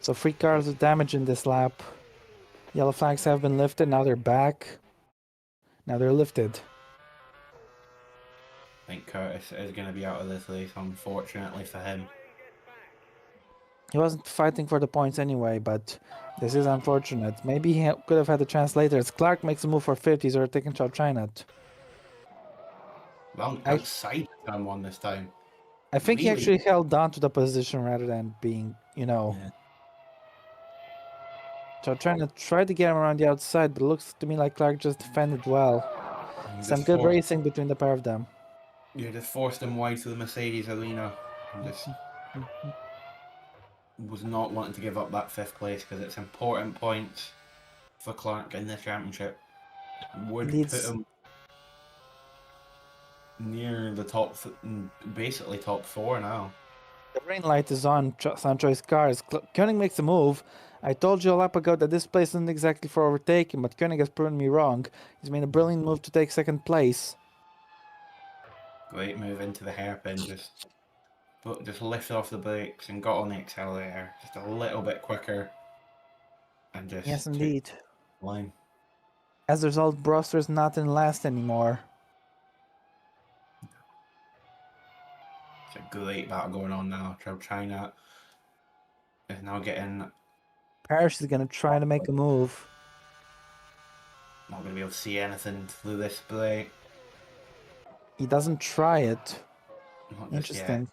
So 3 cars with damage in this lap. Yellow flags have been lifted. Now they're back. Now they're lifted. I think Curtis is going to be out of this race, unfortunately for him. He wasn't fighting for the points anyway, but this is unfortunate. Maybe he could have had a chance later. As Clark makes a move for 50s or taking Chao China. Well, outside turn one this time. I think he Really? actually held on to the position rather than being, Yeah. So trying to try to get him around the outside, but it looks to me like Clark just defended well. Some good racing between the pair of them. You just forced him wide to the Mercedes arena and just was not wanting to give up that 5th place because it's important points for Clark in this championship. Would put him near the top, basically top 4 now. The green light is on Sancho's car as Koenig makes a move. I told you a lap ago that this place isn't exactly for overtaking, but Koenig has proven me wrong. He's made a brilliant move to take 2nd place. Great move into the hairpin, just lifted off the brakes and got on the accelerator just a little bit quicker, and just Yes, indeed. line. As a result, Broster's not in last anymore. It's a great battle going on now. China is now getting Parrish is gonna try to make a move. not going to be able to see anything through this spray. He doesn't try it. Not just yet. Interesting.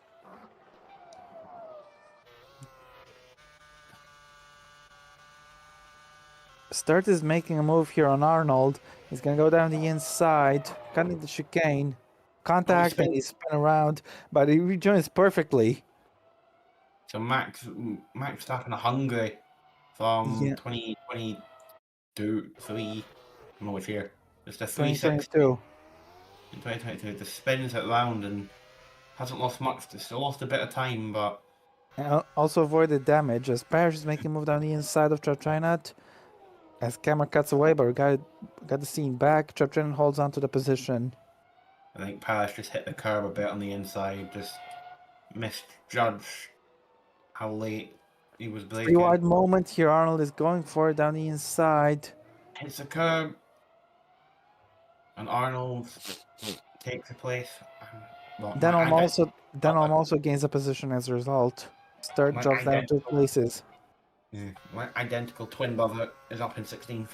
Sturt is making a move here on Arnold. He's gonna go down the inside, cutting the chicane. Contact and he spin around, but he rejoins perfectly. So Max Verstappen are hungry from Yeah. 2022, 3. I don't know which year. It's the 360 2022. in 2022. The spins it round and hasn't lost much. They still lost a bit of time, but And also avoided damage as Parrish is making a move down the inside of Traptrinat. As camera cuts away, but we got the scene back. Traptrinat holds on to the position. I think Paris just hit the curb a bit on the inside, just misjudged how late he was Free braking. wide moment here. Arnold is going for it down the inside. Hits the curb, and Arnold takes the place. Well, Denholm also gains a position as a result. Sturt my drops down 2 places. my identical twin brother is up in 16th.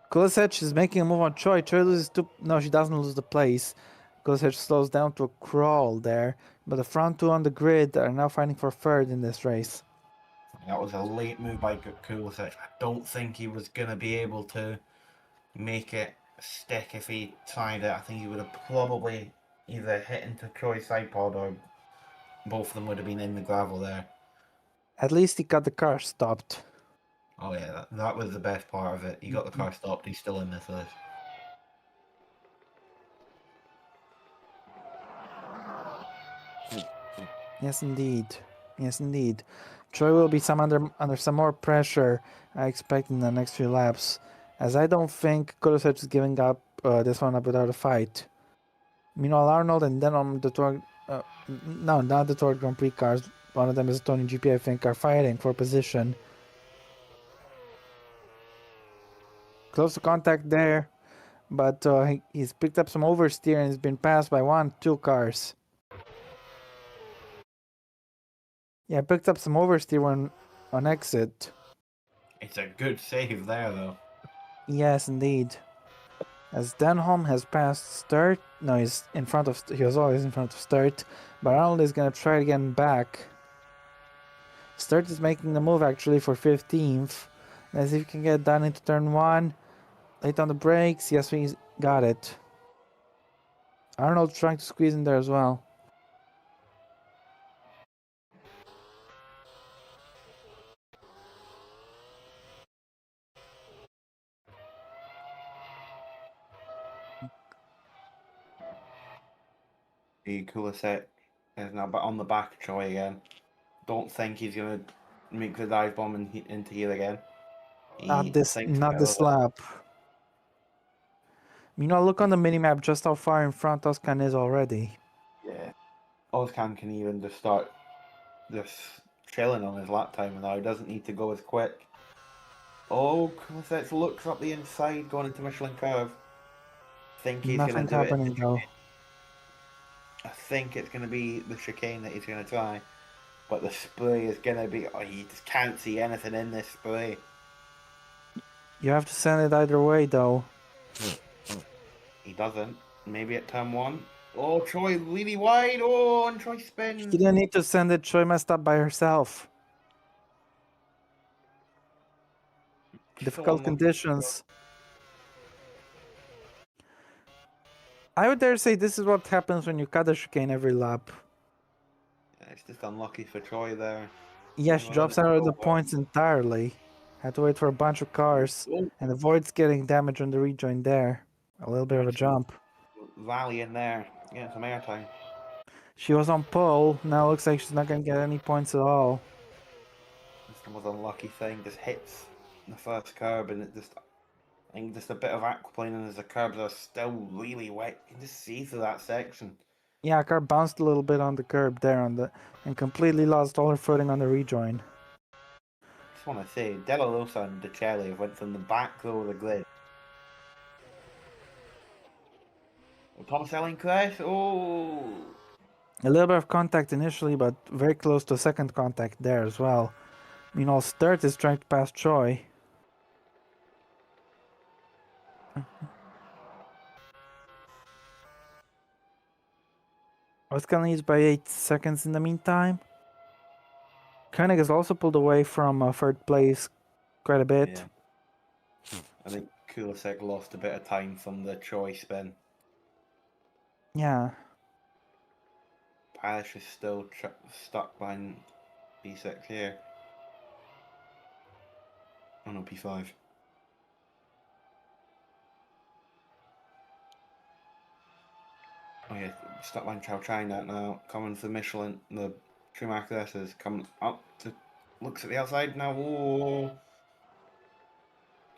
Kulisevich is making a move on Choi. Choi loses two. No, she doesn't lose the place. Kulisevich slows down to a crawl there. But the front two on the grid are now fighting for third in this race. That was a late move by Kulisevich. I don't think he was going to be able to make it stick if he tried it. I think he would have probably either hit into Troy's side pod or both of them would have been in the gravel there. At least he got the car stopped. Oh yeah, that was the best part of it. He got the car stopped. He's still in this list. Yes, indeed. Yes, indeed. Troy will be under some more pressure, I expect, in the next few laps, as I don't think Kulisevich is giving up this one up without a fight. Meanwhile, Arnold and then on the Tour, no, not the Tour Grand Prix cars. One of them is Tony GP, I think, are fighting for position. Close to contact there, but he's picked up some oversteer and has been passed by 2 cars. Yeah, picked up some oversteer on exit. It's a good save there, though. Yes, indeed. As Denholm has passed Sturt, no, he was always in front of Sturt, but Arnold is gonna try again back. Sturt is making the move actually for 15th. Let's see if he can get down into turn 1. Late on the brakes, yes, he's got it. Arnold trying to squeeze in there as well. The Kulisevich is now on the back of Troy again. Don't think he's gonna make the dive bomb into here again. Not this lap. Meanwhile, look on the minimap just how far in front Oscan is already. Yeah. Ozcan can even just start just chilling on his lap time now. He doesn't need to go as quick. Oh, Kulisevich looks up the inside going into Michelin curve. Think he's going Nothing's to do happening it. though. I think it's going to be the chicane that he's going to try. But the spray is going to be... Oh, he just can't see anything in this spray. You have to send it either way though. He doesn't. Maybe at turn 1. Oh, Troy really wide. Oh, and Troy She spins. didn't need to send it. Troy messed up by herself. Difficult conditions. I would dare say this is what happens when you cut a chicane every lap. Yeah, it's just unlucky for Troy there. Yeah, she drops out of the points entirely. Had to wait for a bunch of cars and avoids getting damage on the rejoin there. A little bit of a jump. Valley in there. Yeah, some airtime. She was on pole. Now looks like she's not going to get any points at all. This was an unlucky thing. Just hits the first curb and it just... I think just a bit of aquaplaning as the curbs are still really wet. You can just see through that section. Yeah, car bounced a little bit on the curb there and completely lost all her footing on the rejoin. want to say, De La Rosa and De Celi went from the back row of the grid. Tomaselli and Cress, oh! A little bit of contact initially, but very close to second contact there as well. Meanwhile, Sturt is trying to pass Choi. Oscar leads by 8 seconds in the meantime. Koenig has also pulled away from third place quite a bit. Yeah. I think Kulisek lost a bit of time from the Choi spin. Yeah. Parish is still stuck behind P6 here. Oh no, P5. Oh yeah, stuck behind Chow China now. Coming for Michelin. The Schumacher S is coming up to looks at the outside now. Whoa.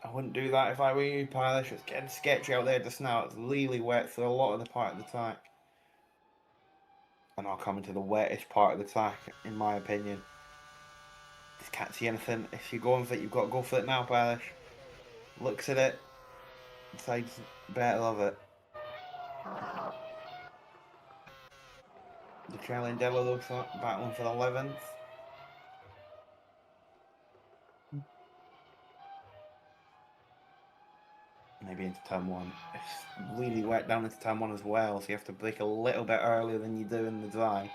I wouldn't do that if I were you, Parish. It's getting sketchy out there just now. It's really wet for a lot of the part of the track. And I'll come into the wettest part of the track, in my opinion. Just can't see anything. If you're going for it, you've got to go for it now, Parish. Looks at it. Decides better of it. The trailing Della looks like battling for the 11th. Maybe into turn 1. It's really wet down into turn 1 as well, so you have to brake a little bit earlier than you do in the dry.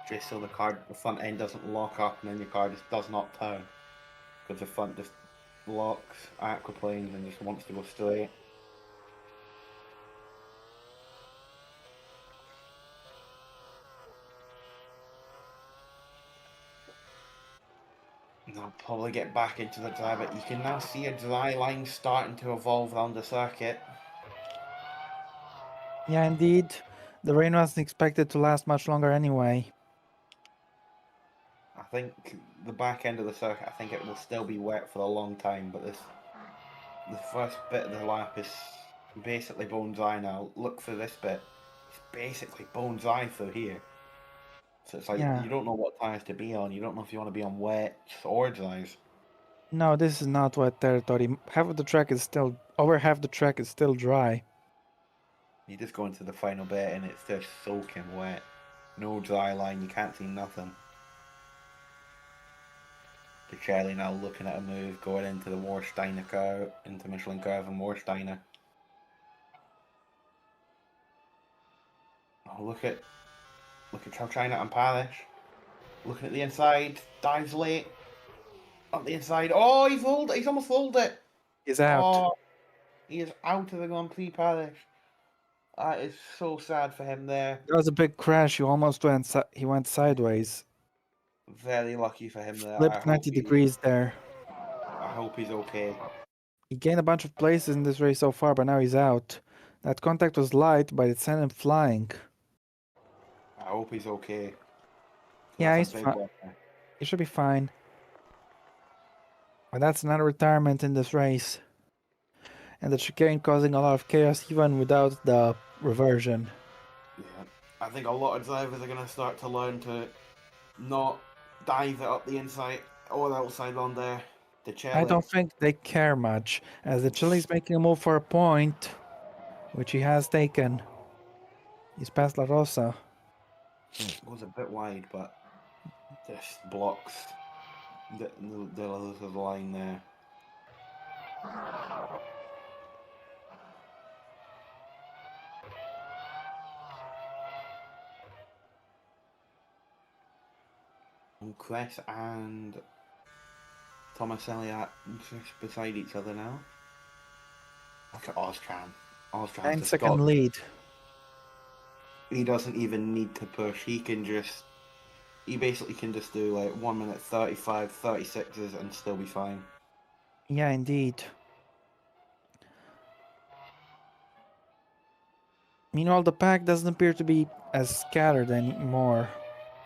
Just so the front end doesn't lock up and then your car just does not turn. Because the front just locks, aquaplanes, and just wants to go straight. They'll probably get back into the dry, but you can now see a dry line starting to evolve around the circuit. Yeah, indeed. The rain wasn't expected to last much longer anyway. I think the back end of the circuit, I think it will still be wet for a long time, but the first bit of the lap is basically bone dry now. Look for this bit. It's basically bone dry through here. So it's like, Yeah. you don't know what tyres to be on. You don't know if you want to be on wet or dries. No, this is not wet territory. Half of the track is still, over half the track is still dry. You just go into the final bit and it's just soaking wet. No dry line, you can't see nothing. The Charlie now looking at a move, going into the Warsteiner curve, into Michelin curve and Warsteiner. Oh, look at Chow China and Parish. Looking at the inside, dives late. Up the inside. Oh, he's almost rolled it. He's out. Oh, he is out of the Grand Prix, Parish. That is so sad for him there. There was a big crash. He almost he went sideways. Very lucky for him there. Flipped 90 degrees there. I hope he's okay. He gained a bunch of places in this race so far, but now he's out. That contact was light, but it sent him flying. I hope he's okay. Yeah, That's he's a big fine. one there. He should be fine. But that's another retirement in this race. And the chicane causing a lot of chaos even without the reversion. Yeah. I think a lot of drivers are going to start to learn to not dive it up the inside or outside on there. The I Chile don't think they care much, as the Chile's making a move for a point, which he has taken. He's past La Rosa. goes a bit wide, but just blocks the line there. And Chris and Thomas Elliott just beside each other now. Look at Ozcan. Ozcan's 9 just second got, lead. he doesn't even need to push. He basically can just do like 1 minute 35, 36s and still be fine. Yeah, indeed. Meanwhile, the pack doesn't appear to be as scattered anymore.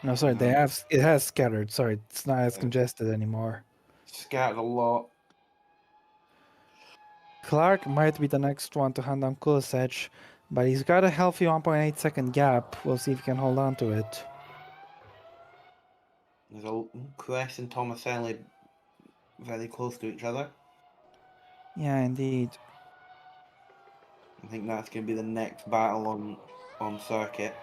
No, sorry, No. it has scattered. Sorry, it's not as Yeah. congested anymore. Scattered a lot. Clark might be the next one to hand down Kulisek, but he's got a healthy 1.8 second gap. We'll see if he can hold on to it. There's a Chris and Thomas Elliott very close to each other. Yeah, indeed. I think that's going to be the next battle on circuit.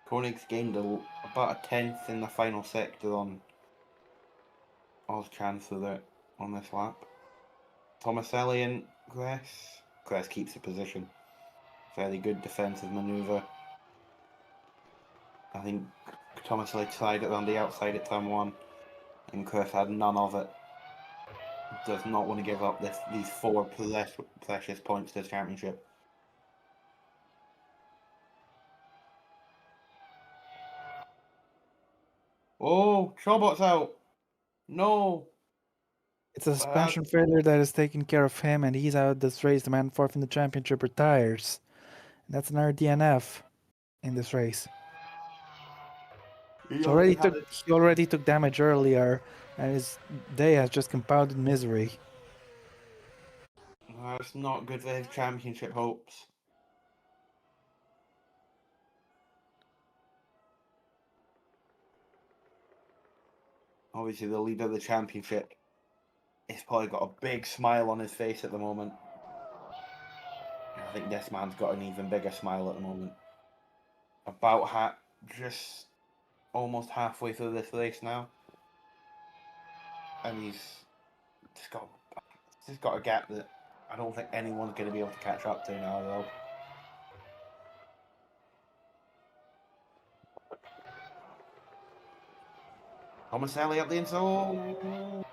Koenig's gained about a tenth in the final sector on Oz Chancellor on this lap. Tomaselli and Gress. Gress keeps the position. Very good defensive manoeuvre. I think Tomaselli tried it on the outside at turn 1, and Gress had none of it. Does not want to give up these 4 precious points to the championship. Oh, Chobot's out. No. It's a suspension failure that is taking care of him, and he's out this race. The man fourth in the championship retires. And that's another DNF in this race. He already took damage earlier, and his day has just compounded misery. That's not good for his championship hopes. Obviously, the leader of the championship, he's probably got a big smile on his face at the moment. I think this man's got an even bigger smile at the moment. Just almost halfway through this race now, and he's just got a gap that I don't think anyone's going to be able to catch up to now, though. Tomaselli up the inside. Oh,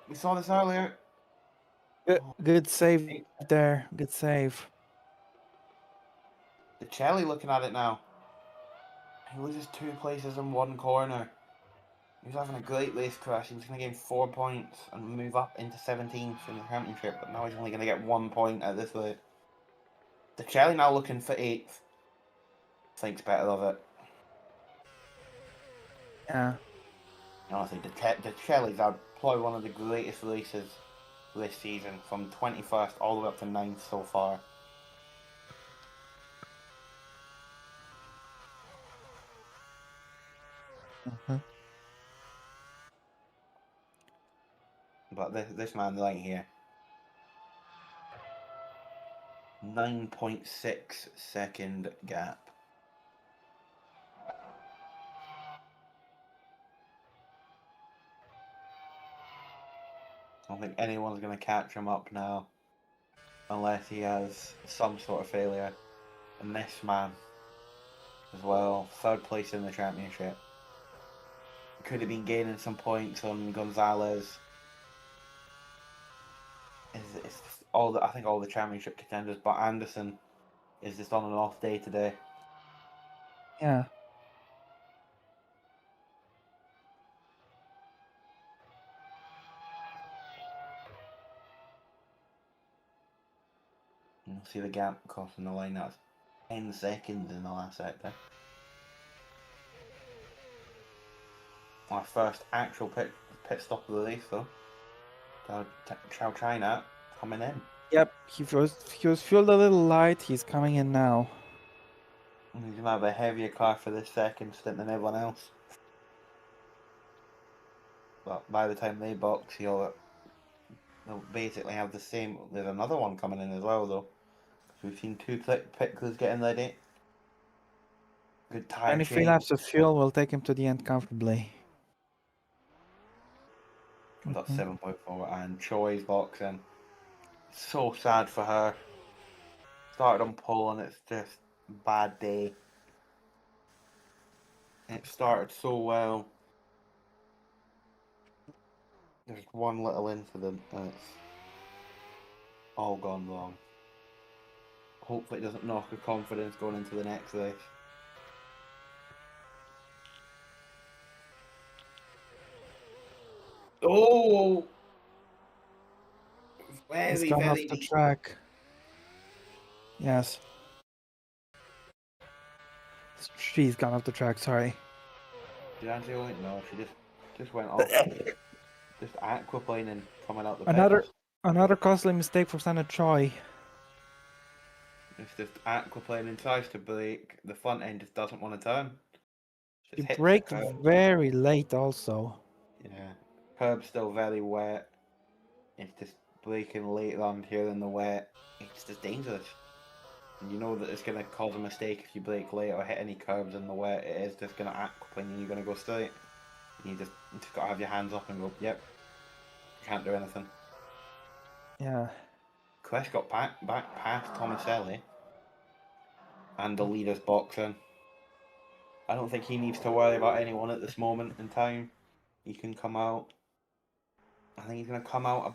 we saw this earlier. Good save there. Good save. The Chelly looking at it now. He loses 2 places in 1 corner. He's having a great race crash. He was going to gain 4 points and move up into 17th in the championship, but now he's only going to get 1 point at this rate. The Chelly now looking for 8th. Thinks better of it. Yeah. Honestly, the Chelly's are probably one of the greatest races this season, from 21st all the way up to 9th so far. But this man right here, 9.6 second gap. I don't think anyone's going to catch him up now, unless he has some sort of failure. And this man, as well, 3rd place in the championship. Could have been gaining some points on Gonzalez. It's I think all the championship contenders, but Anderson is just on an off day today. Yeah. You'll see the gap crossing the line. That's 10 seconds in the last sector. Our first actual pit stop of the race, though. Chow China coming in. Yep, he was fueled a little light. He's coming in now. He's going to have a heavier car for this second stint than everyone else. But by the time they box, they'll basically have the same. There's another one coming in as well, though. We've seen 2 pit crews getting ready. Good tire 23 change. laps of fuel will take him to the end comfortably. Got 7.4, and Choi's boxing. So sad for her. Started on pole and it's just a bad day. It started so well. There's one little incident and it's all gone wrong. Hopefully it doesn't knock her confidence going into the next race. Oh! He's Very, gone off very the deep. track. Yes. She's gone off the track, sorry. Did Angela went? No, she just went off. Just aquaplaning coming out the Another pits. another costly mistake for Santa Choi. It's just aquaplaning tries to brake. The front end just doesn't want to turn. He Just hits the braked curb. very late also. Yeah. Curb's still very wet. It's just braking late around here in the wet. It's just dangerous. And you know that it's going to cause a mistake if you brake late or hit any curbs in the wet. It is just going to aquaplane and you're going to go straight. And you just got to have your hands up and go, yep, can't do anything. Yeah. Chris got back past Tomaselli and the leader's boxing. I don't think he needs to worry about anyone at this moment in time. He can come out. I think he's going to come out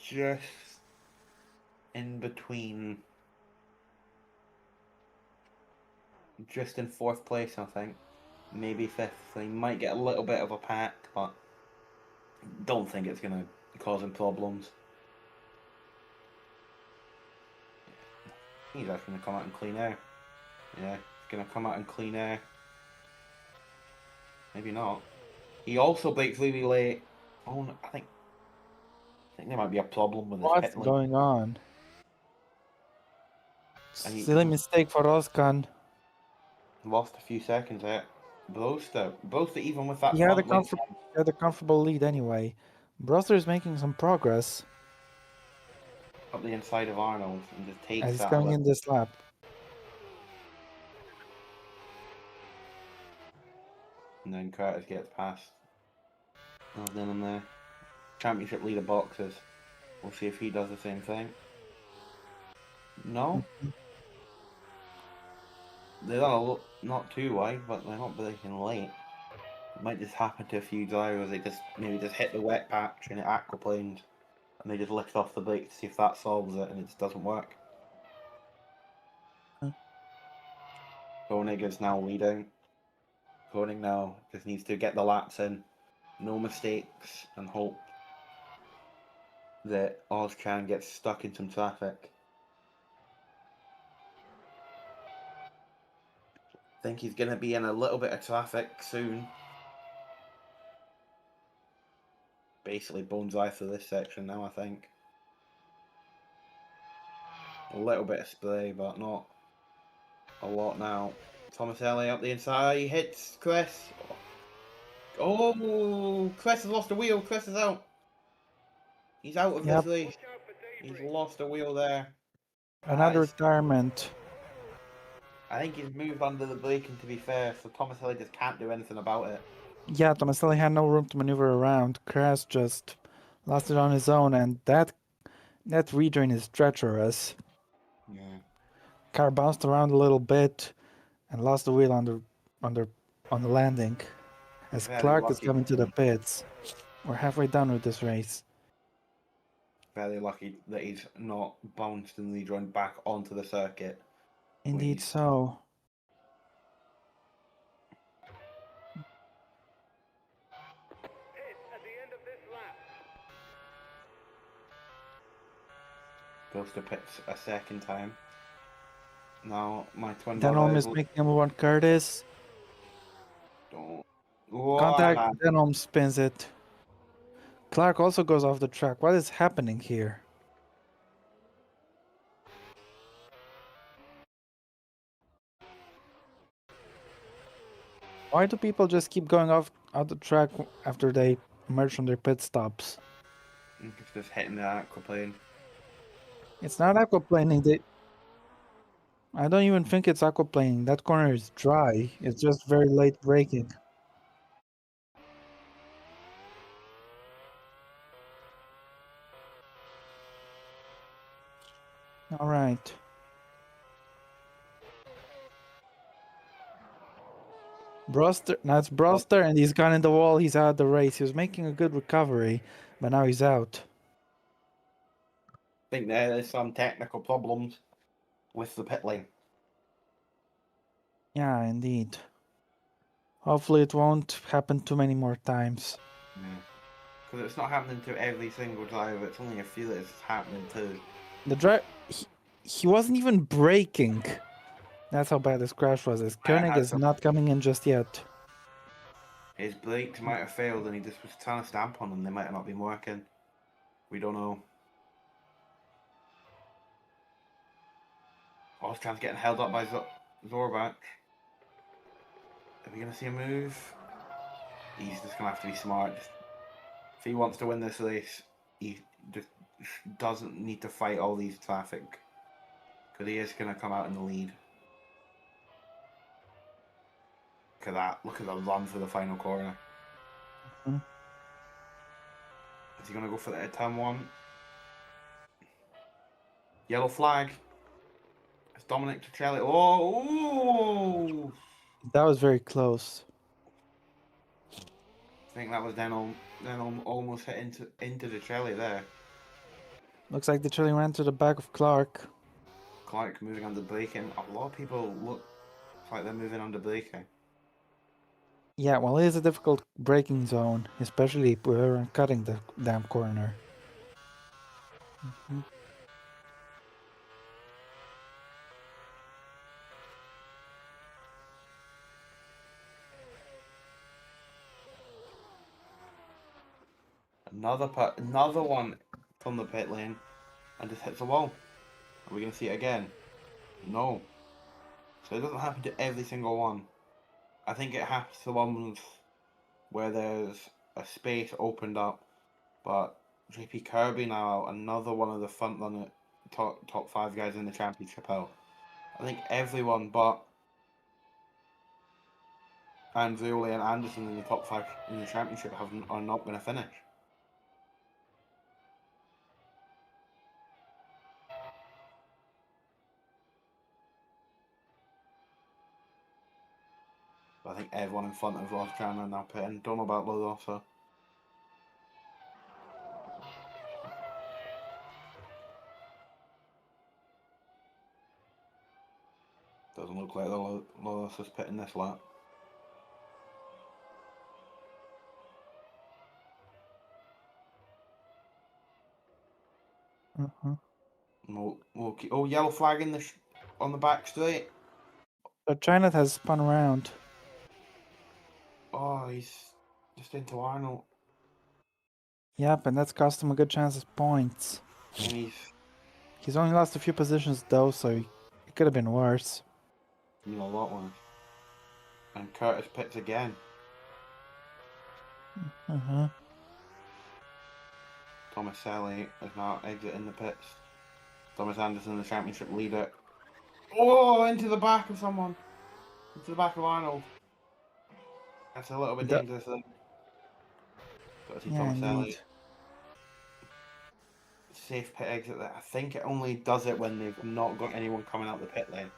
just in between. Just in 4th place, I think. Maybe 5th. So he might get a little bit of a pack, but don't think it's going to cause him problems. He's actually going to come out in clean air. Yeah, he's going to come out in clean air. Maybe not. He also brakes really late. Oh, no, I think there might be a problem with his What's pit lane. going on? And he Silly mistake for Oskan. lost a few seconds there. Broster even with that He had a front wing comfortable lead anyway. Broster is making some progress up the inside of Arnold and just as takes he's that coming lip. in this lap. And then Curtis gets past. And then in the championship leader boxes. We'll see if he does the same thing. No? They're not too wide, but they're not breaking late. It might just happen to a few drivers. They maybe just hit the wet patch and it aquaplanes. And they just lift off the brake to see if that solves it, and it just doesn't work. Koenig is now leading. Koenig now just needs to get the laps in. No mistakes and hope that Ozcan gets stuck in some traffic. I think he's going to be in a little bit of traffic soon. Basically bones eye through this section now, I think. A little bit of spray, but not a lot now. Tomaselli up the inside, he hits Chris. Oh, Chris has lost a wheel. Chris is out. He's out of this race. He's lost a wheel there. Another retirement. I think he's moved under the braking, to be fair, so Tomaselli just can't do anything about it. Yeah, Tomaselli had no room to maneuver around. Kras just lost it on his own, and that rejoin is treacherous. Yeah. Car bounced around a little bit and lost the wheel on the landing. As Very Clark is lucky. coming to the pits. We're halfway done with this race. Very lucky that he's not bounced and rejoined back onto the circuit. Indeed Please. so. At the end of this lap. Goes to pits a second time. Now my twin Denholm brother is making a move on Curtis. Don't. Contact, Wow. Denholm spins it. Clark also goes off the track. What is happening here? Why do people just keep going off the track after they emerge from their pit stops? It's just hitting the aquaplane. It's not aquaplaning. I don't even think it's aquaplaning. That corner is dry. It's just very late braking. All right. Now it's Broster, and he's gone in the wall. He's out of the race. He was making a good recovery, but now he's out. I think there is some technical problems with the pit lane. Yeah, indeed. Hopefully it won't happen too many more times. Because it's not happening to every single driver, it's only a few that it's happening to. The driver, he wasn't even braking. That's how bad this crash was. As Koenig is not coming in just yet. His brakes might have failed and he just was trying to stamp on them. They might have not been working. We don't know. Ozcan's getting held up by Zorbach. Are we going to see a move? He's just going to have to be smart. If he wants to win this race, he just doesn't need to fight all these traffic. Because he is going to come out in the lead. Look at that. Look at the run for the final corner. Mhm. Is he going to go for the turn one? Yellow flag. It's Dominic Tuccelli. Oh! That was very close. I think that was then almost hit into Tuccelli there. Looks like the Chile ran to the back of Clark. Clark moving under braking. A lot of people look like they're moving under braking. Yeah, well, it is a difficult braking zone, especially if we're cutting the damn corner. Mhm. Another one from the pit lane and just hits the wall. Are we going to see it again? No. So it doesn't happen to every single one. I think it happens to the ones where there's a space opened up. But JP Kirby now, another one of the front runner top 5 guys in the championship out. I think everyone but Andreoli and Anderson in the top 5 in the championship are not going to finish. I think everyone in front of Roscan are now pitting. Don't know about La Rosa. Doesn't look like La Rosa's pitting this lap. Mhm. Oh, yellow flag in on the back straight. So China has spun around. Oh, he's just into Arnold. Yep, and that's cost him a good chance of points. And He's only lost a few positions though, so it could have been worse. a lot worse. And Curtis pits again. Uh-huh. Thomas Selly is now exiting the pits. Thomas Anderson, the championship leader. Oh, into the back of someone. Into the back of Arnold. That's a little bit That, dangerous though. Got to see yeah, Thomas indeed. Selly. Safe pit exit there. I think it only does it when they've not got anyone coming out the pit lane.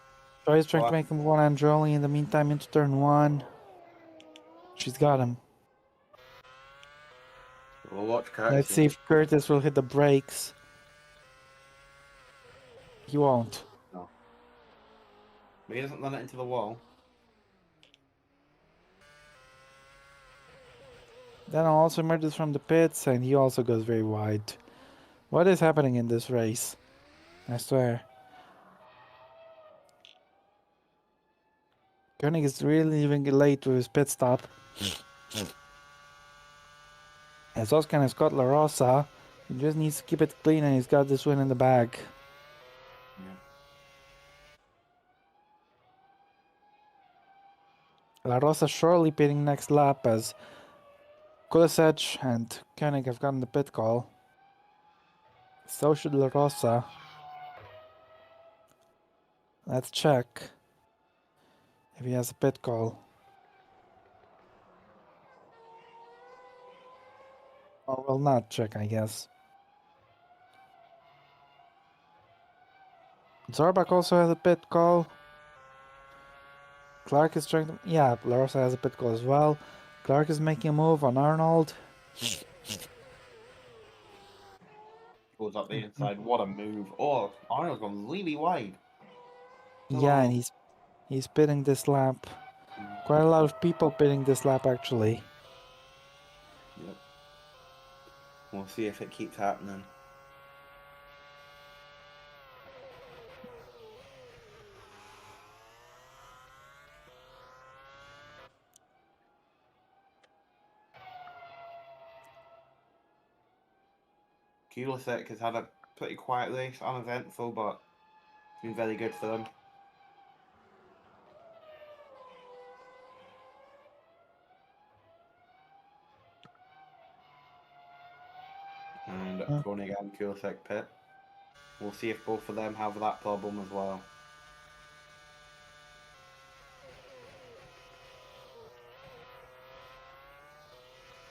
So he's trying Well, to make him one Androli in the meantime into turn one. She's got him. we'll watch Curtis Let's here. see if Curtis will hit the brakes. He won't. No. But he doesn't run it into the wall. Then also emerges from the pits and he also goes very wide. What is happening in this race? I swear. Koenig is really leaving it late with his pit stop. As Oscar has got La Rosa, he just needs to keep it clean and he's got this win in the bag. Yeah. La Rosa surely pitting next lap as Kulisec and Koenig have gotten the pit call. So should La Rosa. Let's check if he has a pit call. Or will not check, I guess. Zorbach also has a pit call. Clark is trying to... Yeah, La Rosa has a pit call as well. Clark is making a move on Arnold. Goes up the inside. What a move. Oh, Arnold's gone really wide. Yeah, and Hello. he's pitting this lap. Quite a lot of people pitting this lap actually. Yep. We'll see if it keeps happening. Kulisek has had a pretty quiet race, uneventful, but it's been very good for them. And Koenig and Kulisek pit. We'll see if both of them have that problem as well.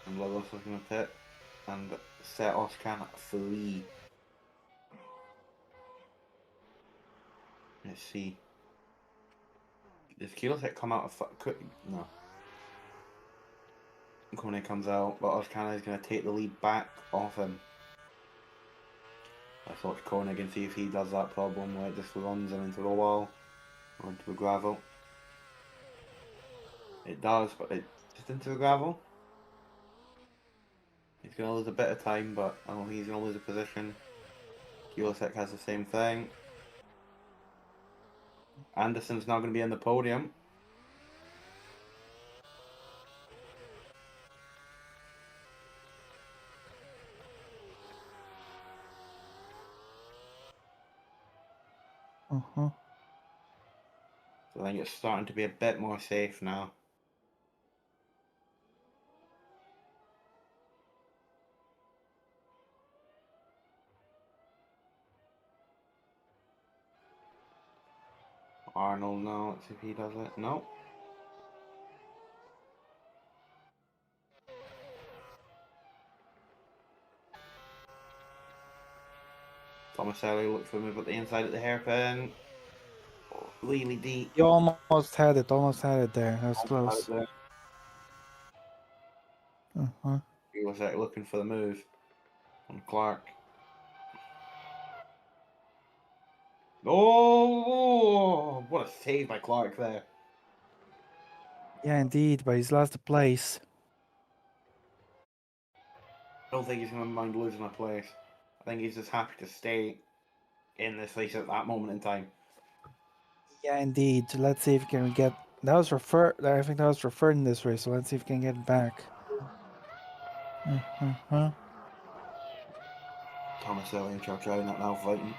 And Lillis looking at pit. And set Oscan free. Let's see. Does Kulisek come out of... No. Koenig comes out, but Oscan is going to take the lead back off him. Let's watch Koenig and see if he does that problem where it just runs him into the wall or into the gravel. It does, but it's just into the gravel. He's going to lose a bit of time, but I don't think he's going to lose a position. Kulisek has the same thing. Anderson's not going to be in the podium. Uh-huh. So I think it's starting to be a bit more safe now. Arnold now, let's see if he does it. No. Tomaselli looks for a move at the inside at the hairpin. Oh, really deep. You almost had it there. That was close. Uh-huh. He was looking for the move on Clark. Oh, what a save by Clark there. Yeah, indeed, but he's lost the place. I don't think he's going to mind losing a place. I think he's just happy to stay in this race at that moment in time. Yeah, indeed. Let's see if we can get... That was referred... I think that was referred in this race, so let's see if we can get it back. Uh-huh. Tomaselli and Charles now fighting.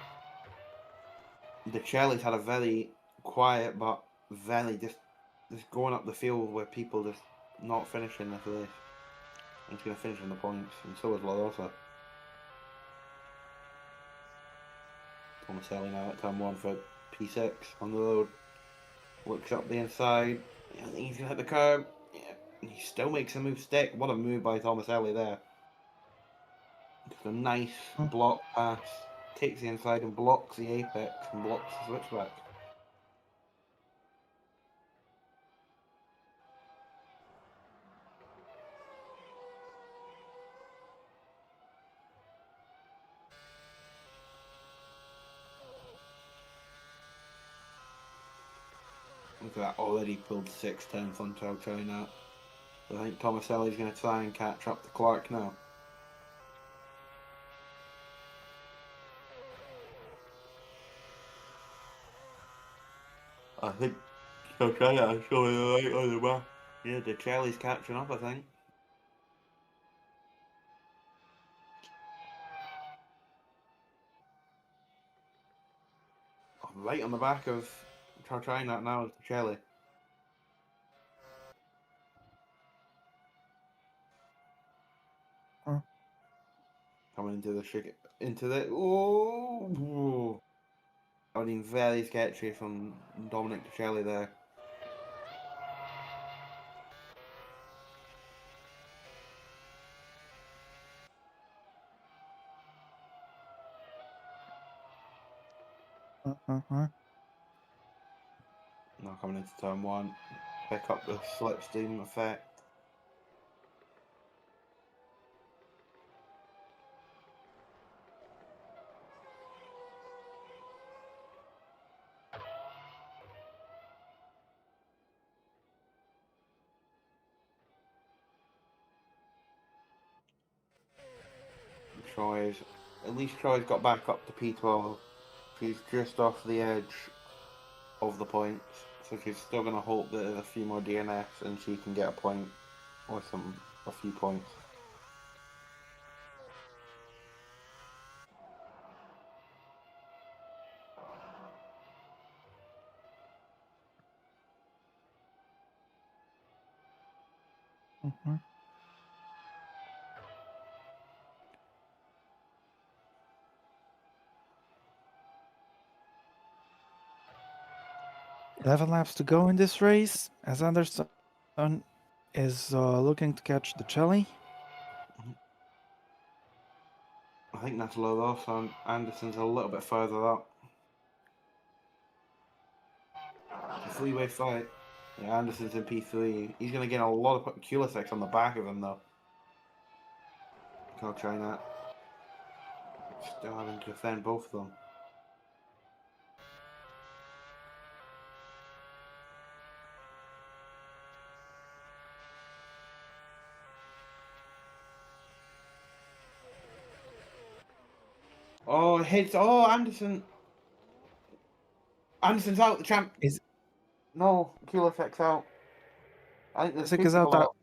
The Chellies had a very quiet but very just going up the field where people just not finishing this race. And he's going to finish in the points, and so is Larosa. Tomaselli now at turn 1 for P6 on the road. Looks up the inside. I think he's going to hit the curb. Yeah, he still makes a move stick. What a move by Tomaselli there. Just a nice block pass. Takes the inside and blocks the apex and blocks the switchback. Look at that, already pulled 6/10 on Chow China. So I think Tomaselli's going to try and catch up to Clark now. I think Chow China is showing right on the back. Yeah, the Chelly's catching up, I think. Right on the back of Chow China now is the Chelly. Coming into the oh, I mean very sketchy from Dominic Chelly there. Uh-huh. Now coming into turn 1, pick up the slipstream effect. At least Troy's got back up to P12. She's just off the edge of the points, so she's still going to hope that there's a few more DNFs and she can get a point or a few points. Mhm. Eleven laps to go in this race, as Anderson is looking to catch the Chelly. I think that's low though, so Anderson's a little bit further up. It's a three-way fight. Yeah, Anderson's in P3. He's going to get a lot of Kulisek on the back of him though. I'll try that. Still having to defend both of them. Oh, it hits. Oh, Anderson. Anderson's out. The champ. Is No, Kulisek's out. I think there's Kulisek two is out. people out.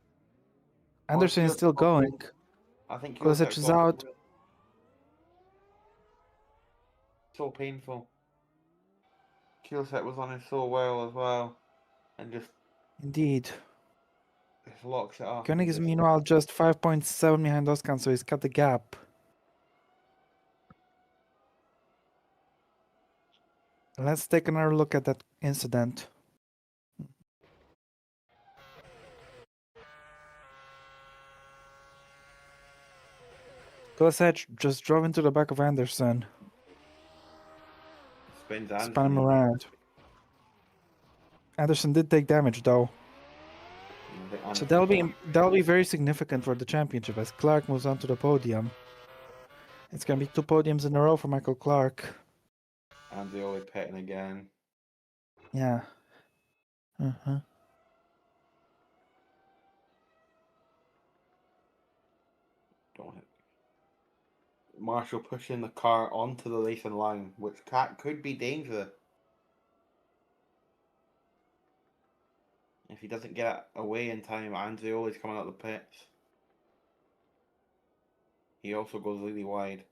Anderson is still going. I think Kulisek Kulisek's is gone. out. So painful. Kulisek was on it so well as well, and just Indeed. locks it up. Koenig is meanwhile just 5.7 behind Oskan, so he's cut the gap. Let's take another look at that incident. Kulisek just drove into the back of Anderson. Spins Spun him Anderson. around. Anderson did take damage though. So that'll be very significant for the championship as Clark moves on to the podium. It's gonna be 2 podiums in a row for Michael Clark. Anzioli pitting again. Yeah. Uh-huh. Don't hit. Marshall pushing the car onto the racing line, which could be dangerous. If he doesn't get away in time, Anzioli's coming out the pits. He also goes really wide.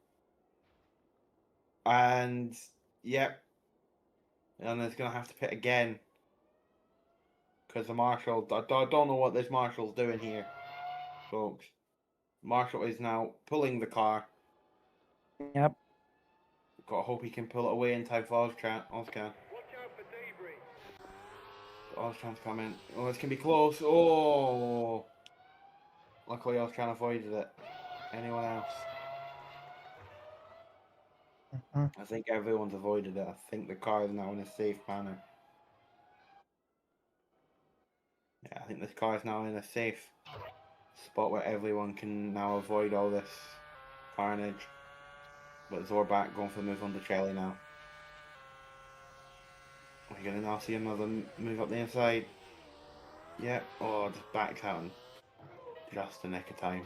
And, yep. And it's going to have to pit again. Because the Marshall, I don't know what this Marshall's doing here, folks. Marshall is now pulling the car. Yep. Got to hope he can pull it away in time for Ozcan. Watch out for debris. Ozcan's coming. Oh, this can be close. Oh! Luckily, Ozcan avoided it. Anyone else? Uh-huh. I think everyone's avoided it. I think the car is now in a safe manner. Yeah, I think this car is now in a safe spot where everyone can now avoid all this carnage. But Zorback going for the move on to Chelly now. We're going to now see another move up the inside. Yep. Oh, just backs out in just the nick of time.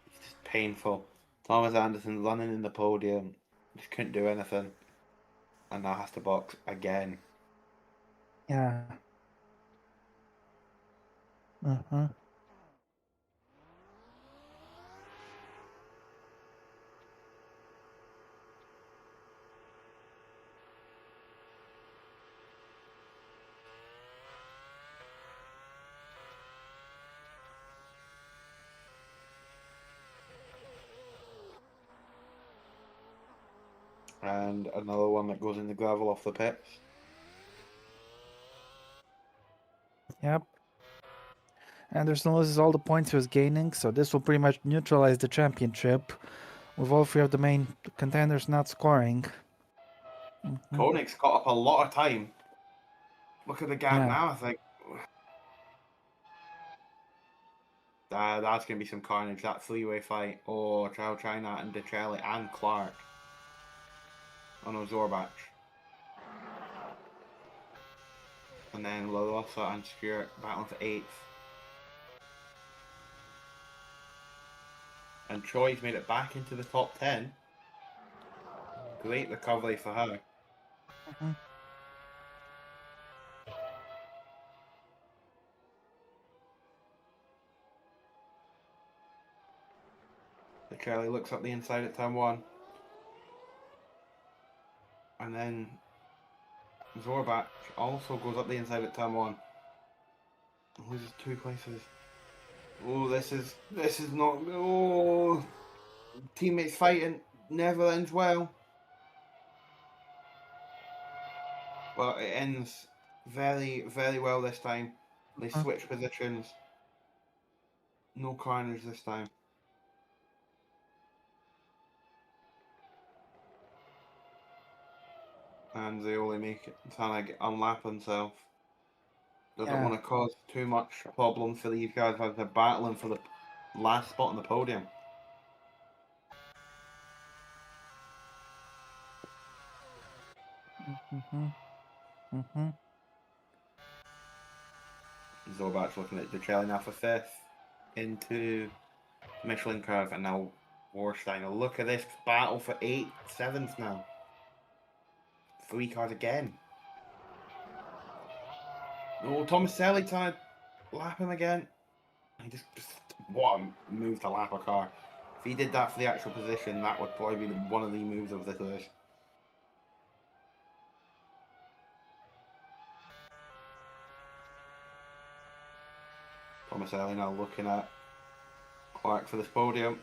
It's just painful. Thomas Anderson running in the podium. Just couldn't do anything. And now has to box again. Yeah. Uh-huh. And another one that goes in the gravel off the pits. Yep. Anderson loses all the points he was gaining, so this will pretty much neutralize the championship, with all 3 of the main contenders not scoring. Mhm. Koenig's caught up a lot of time. Look at the gap Yeah. now, I think. That's going to be some carnage, that three-way fight. Oh, Chow China and DeChelli and Clark. Oh no, Zorbach. And then LaRosa and Stewart battling for 8th. And Troy's made it back into the top 10. Great recovery for her. Mhm. DeChelli looks up the inside at turn 1. And then Zorbach also goes up the inside at turn 1. Loses 2 places. Oh, this is not. Oh, teammates fighting never ends well. But it ends very, very well this time. They switch positions. No corners this time. And they only make it trying to unlap himself. Doesn't Yeah. want to cause too much problem for these guys as they're battling for the last spot on the podium. Zobac's looking at Ducelli now for fifth into Michelin curve, and now Warsteiner. Look at this battle for 8th, 7th now. 3 cars again. Oh, Tomaselli trying to lap him again. He just what a move to lap a car. If he did that for the actual position, that would probably be one of the moves of this race. Tomaselli now looking at Clark for this podium.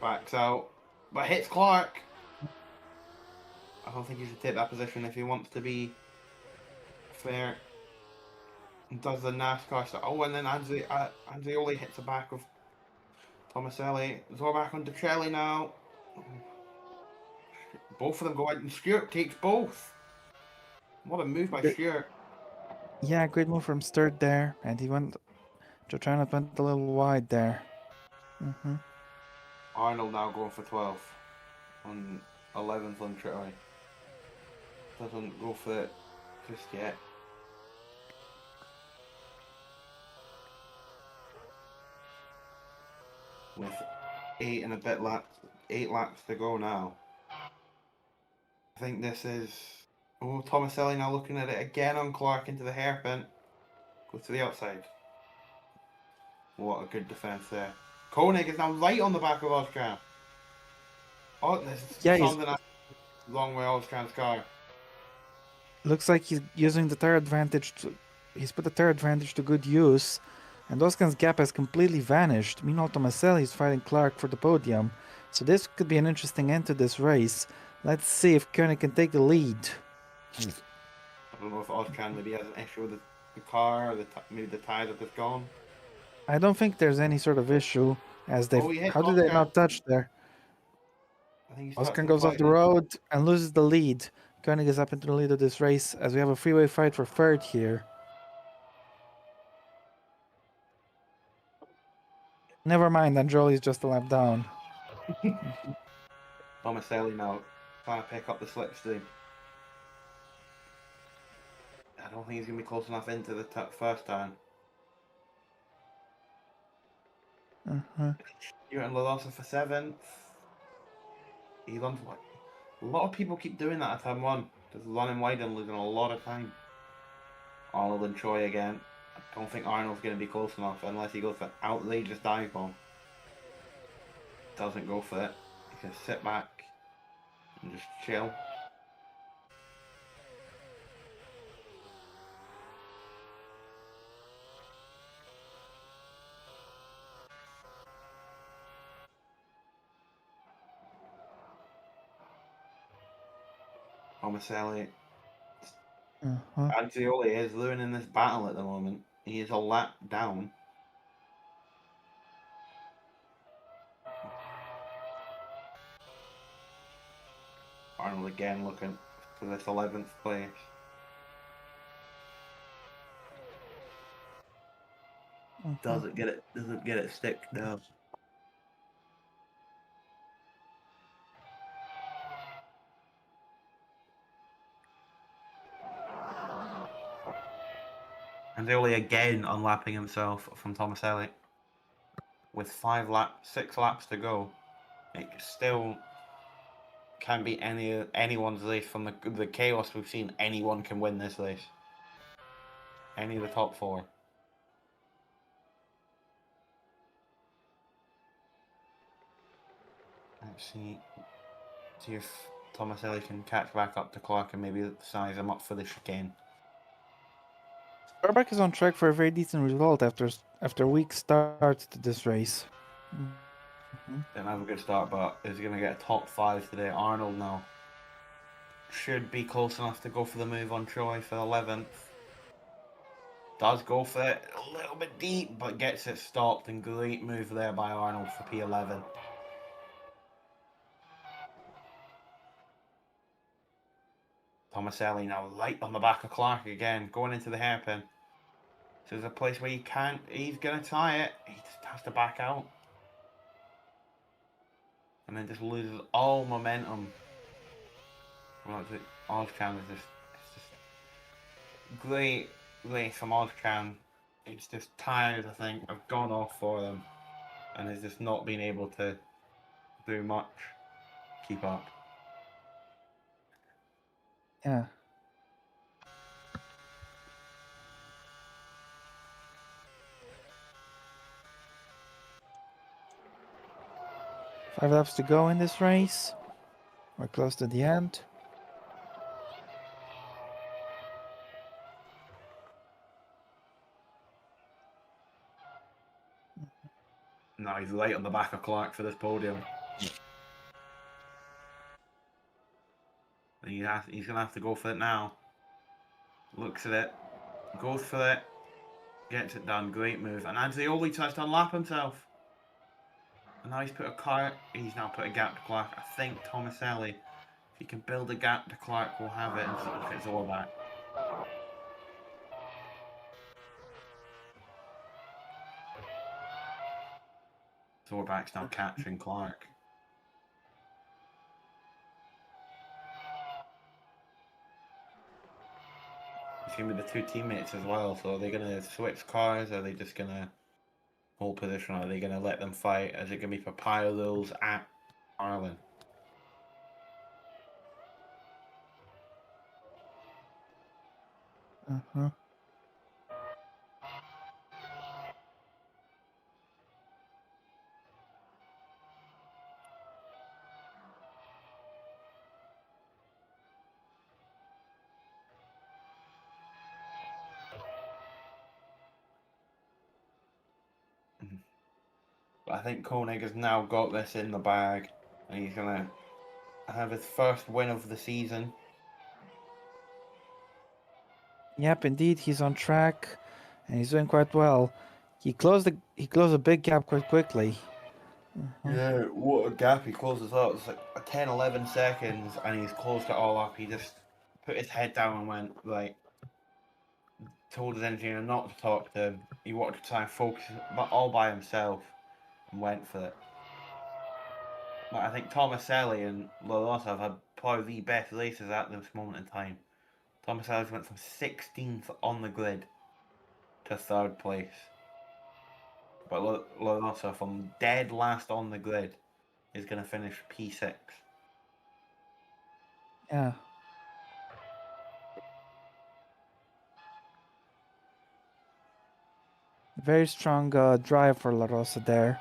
Backs out, but hits Clark. I don't think he should take that position if he wants to be fair. Does the NASCAR stuff. Oh, and then Anzioli hits the back of Tomaselli. Zorback on Ducelli now. Both of them go out, and Stewart takes both. What a move by Stewart. Yeah, great move from Sturt there, and he went. Jotrana went a little wide there. Arnold now going for 12th on 11th on Tritoy. Doesn't go for it just yet. With 8 and a bit laps, 8 laps to go now. I think this is. Oh, Tomaselli now looking at it again on Clark into the hairpin. Go to the outside. What a good defense there. Koenig is now right on the back of Ozcan. Oh, this is Yeah, he's something that's wrong with Ozcan's car. looks like he's using the tire advantage. He's put the tire advantage to good use, and Oskan's gap has completely vanished. Meanwhile, Tomaselli is fighting Clark for the podium, so this could be an interesting end to this race. Let's see if Koenig can take the lead. I don't know if Ozcan maybe has an issue with the car, or maybe the tires have just gone. I don't think there's any sort of issue, as they. Oh, he hit How did they Ozcan. not touch there? I think he's Oskan goes off the road and loses the lead. Koenig is up into the lead of this race as we have a freeway fight for third here. Never mind, Anjoli's just a lap down. Tomaselli now trying to pick up the slipstream. I don't think he's going to be close enough into the first turn. You're in Lalosa for 7th. Elon's what? A lot of people keep doing that at turn 1. Just running wide and losing a lot of time. Arnold and Troy again. I don't think Arnold's going to be close enough unless he goes for outrageous dive bomb. Doesn't go for it. He can sit back and just chill. Tomaselli. Anzioli is ruining this battle at the moment. He is a lap down. Arnold again looking for this 11th place. Doesn't get it stick down. Anzioli again unlapping himself from Tomaselli. With 6 laps to go. It still can be anyone's race. From the chaos we've seen, anyone can win this race. Any of the top 4. Let's see if Tomaselli can catch back up to Clark and maybe size him up for the chicane. Starbuck is on track for a very decent result after after a weak start to this race. Didn't have a good start, but is going to get a top 5 today. Arnold now should be close enough to go for the move on Troy for 11th. Does go for it a little bit deep, but gets it stopped, and great move there by Arnold for P11. Tomaselli now light on the back of Clark again, going into the hairpin. So there's a place where he's going to try it. He just has to back out. And then just loses all momentum. Well, Ozcan is just great race from Ozcan. It's just tired, I think, of gone off for them. And has just not been able to do much. Keep up. Yeah. Five laps to go in this race. We're close to the end. No, he's light on the back of Clark for this podium. And he's going to have to go for it now. Looks at it. Goes for it. Gets it done. Great move. And Anzioli tries to unlap himself. And now he's now put a gap to Clark. I think Tomaselli, if he can build a gap to Clark, will have it and look at Zorback. Zorback's now catching Clark. It's going to be the two teammates as well, so are they going to switch cars? Are they just going to hold position? Are they going to let them fight? Is it going to be Papayos at Arlen? Uh-huh. But I think Koenig has now got this in the bag, and he's going to have his first win of the season. Yep, indeed, he's on track, and he's doing quite well. He closed a big gap quite quickly. Yeah, what a gap he closes up. It's like a 10, 11 seconds, and he's closed it all up. He just put his head down and went, like, told his engineer not to talk to him. He wanted to try and focus, but all by himself, and went for it. But I think Tomaselli and Lolosa have had probably the best races at this moment in time. Tomaselli went from 16th on the grid to 3rd place. But Lolosa, from dead last on the grid, is going to finish P6. Yeah. Very strong drive for La Rosa there.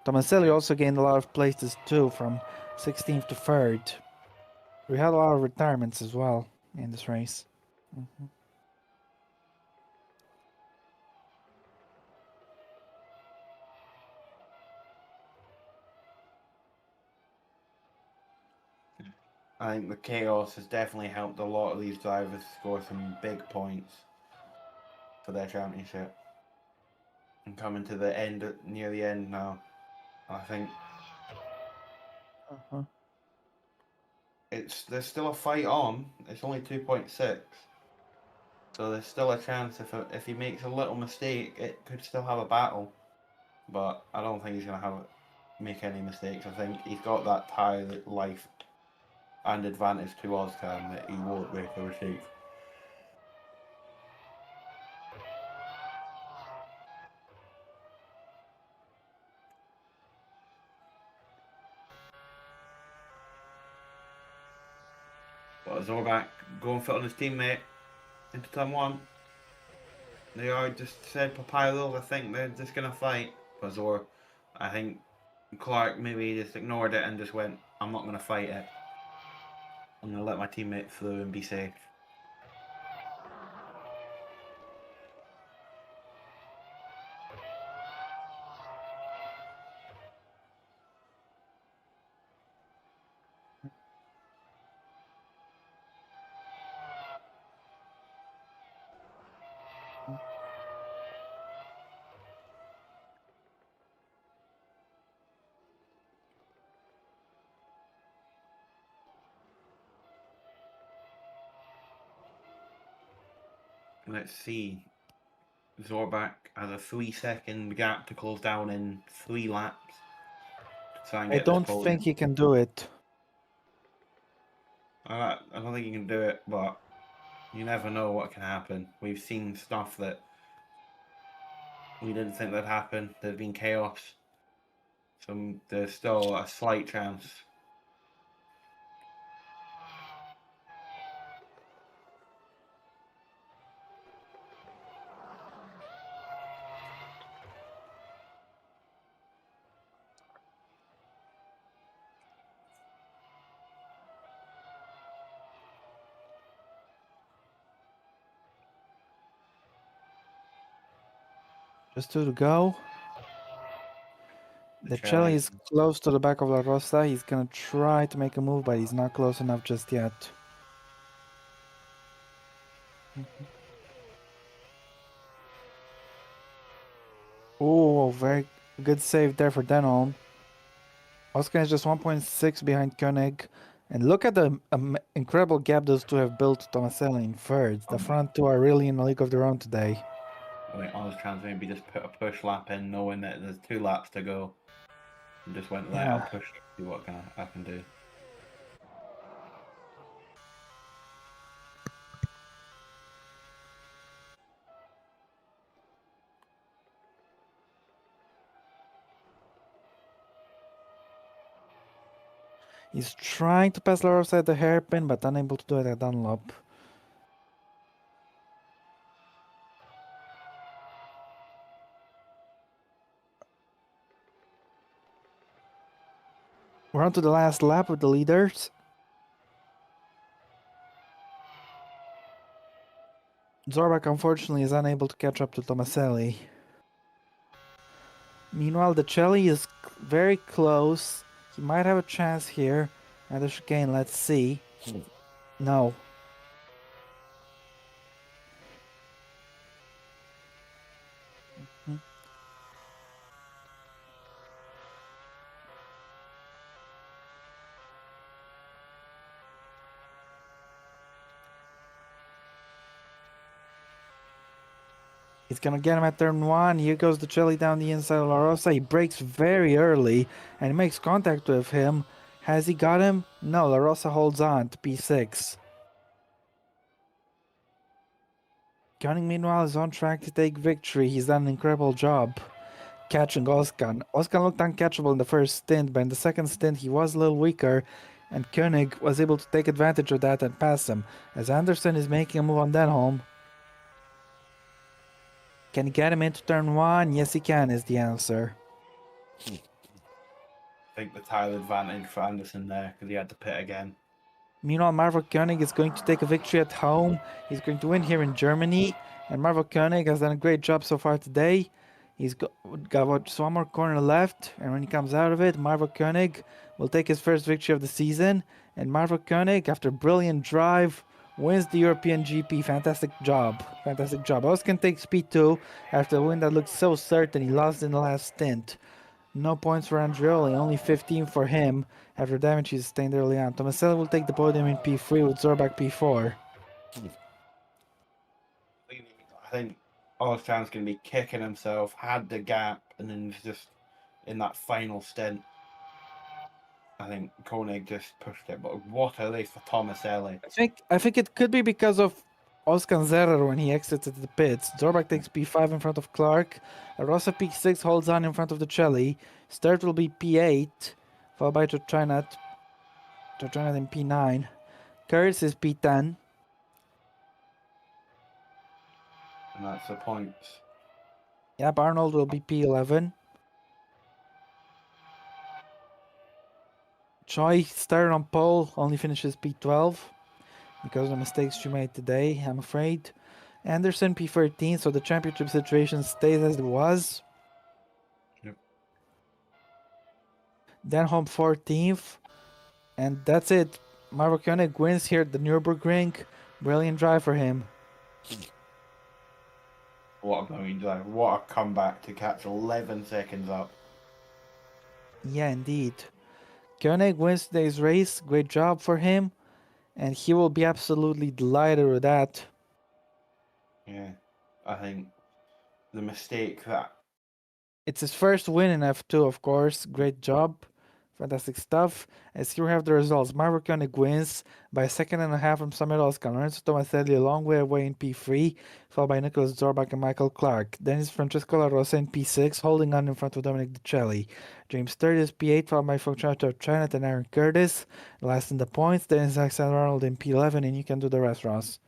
Tomaselli also gained a lot of places too, from 16th to 3rd. We had a lot of retirements as well in this race. I think the chaos has definitely helped a lot of these drivers score some big points for their championship. And coming to the end, near the end now, I think Uh-huh. there's still a fight on. It's only 2.6, so there's still a chance if he makes a little mistake, it could still have a battle. But I don't think he's gonna make any mistakes. I think he's got that tyre life and advantage to Ozcan that he won't make a mistake. But Zorback going for it on his teammate into turn 1. They are just said Papayos, I think they're just gonna fight. But I think Clark maybe just ignored it and just went, I'm not gonna fight it. I'm gonna let my teammate through and be safe. Let's see. Zorback has a 3-second gap to close down in 3 laps to try and I get this don't podium. think he can do it. I don't think he can do it, but you never know what can happen. We've seen stuff that we didn't think that'd happen. There's been chaos. So there's still a slight chance. Just 2 to go. The Celli is close to the back of La Rosa. He's gonna try to make a move, but he's not close enough just yet. Oh, very good save there for Denholm. Oscar is just 1.6 behind Koenig. And look at the incredible gap those two have built to Tomaselli in third. The front two are really in a league of their own today. I think I was trying to maybe just put a push lap in, knowing that there's 2 laps to go. And just went there, Yeah. I'll push, see what I can do. He's trying to pass La Rosa at the hairpin, but unable to do it at Dunlop. We're on to the last lap with the leaders. Zorback unfortunately is unable to catch up to Tomaselli. Meanwhile, the Celli is very close. He might have a chance here. At the chicane, let's see. No. He's gonna get him at turn 1. Here goes the Celli down the inside of La Rosa. He breaks very early and makes contact with him. Has he got him? No, La Rosa holds on to P6. Koenig, meanwhile, is on track to take victory. He's done an incredible job catching Oskan. Oskan looked uncatchable in the first stint, but in the second stint he was a little weaker, and Koenig was able to take advantage of that and pass him. As Anderson is making a move on Denholm. Can he get him into turn 1? Yes, he can, is the answer. I think the tire advantage for Anderson there, because he had to pit again. Meanwhile, Marvel Koenig is going to take a victory at home. He's going to win here in Germany, and Marvel Koenig has done a great job so far today. He's got just one more corner left, and when he comes out of it, Marvel Koenig will take his first victory of the season. And Marvel Koenig, after a brilliant drive, wins the European GP. Fantastic job. Fantastic job. Oskan takes P2 after a win that looked so certain. He lost in the last stint. No points for Andreoli, only 15 for him after damage he sustained early on. Tomaselli will take the podium in P3 with Zorback P4. I think Ostran's going to be kicking himself, had the gap, and then just in that final stint, I think Koenig just pushed it. But what a race for Tomaselli. I think it could be because of Oskan Zerrer when he exited the pits. Zorback takes P5 in front of Clark. Rosa P6 holds on in front of the Celli. Sturt will be P8, followed by Totrinat. Totrinat in P9. Kurtz is P10. And that's the points. Yep, Arnold will be P11. Choi started on pole, only finishes P12 because of the mistakes she made today, I'm afraid. Anderson P13, so the championship situation stays as it was. Yep. Denholm 14th, and that's it. Marvel Koenig wins here at the Nürburgring. Brilliant drive for him. What a brilliant drive. What a comeback to catch 11 seconds up. Yeah, indeed. Koenig wins today's race. Great job for him, and he will be absolutely delighted with that. Yeah, I think the mistake that It's his first win in F2, of course. Great job. Fantastic stuff. As here we have the results. Marvel Koenig wins by a second and a half from Samuel Oscar. Lorenzo Tomaselli a long way away in P3, followed by Nicholas Zorbach and Michael Clark. Then is Francesco La Rosa in P6, holding on in front of Dominic DiCelli. James Sturdy is P8, followed by Fortunato Chanet and Aaron Curtis. Last in the points. Then is Alexander Arnold in P11, and you can do the rest, Ross.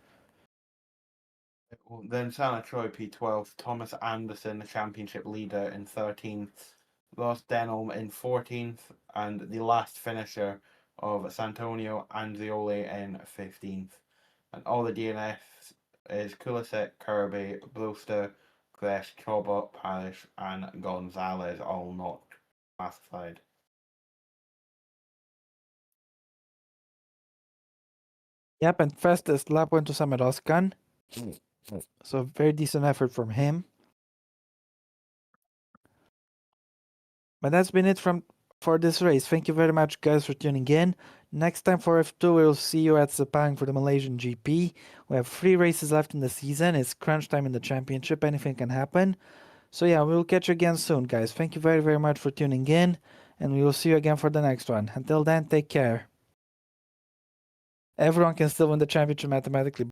then Santa Troy P12, Thomas Anderson, the championship leader, in 13th, Ross Denholm in 14th, and the last finisher of Santonio Anzioli in 15th. And all the DNFs is Kulisek, Kirby, Brewster, Gresh, Chobot, Parrish, and Gonzalez, all not classified. Yep, and fastest lap went to Samuel Oscar. So very decent effort from him. But that's been it for this race. Thank you very much, guys, for tuning in. Next time for F2, we'll see you at Sepang for the Malaysian GP. We have 3 races left in the season. It's crunch time in the championship. Anything can happen. So yeah, we'll catch you again soon, guys. Thank you very, very much for tuning in. And we will see you again for the next one. Until then, take care. Everyone can still win the championship mathematically.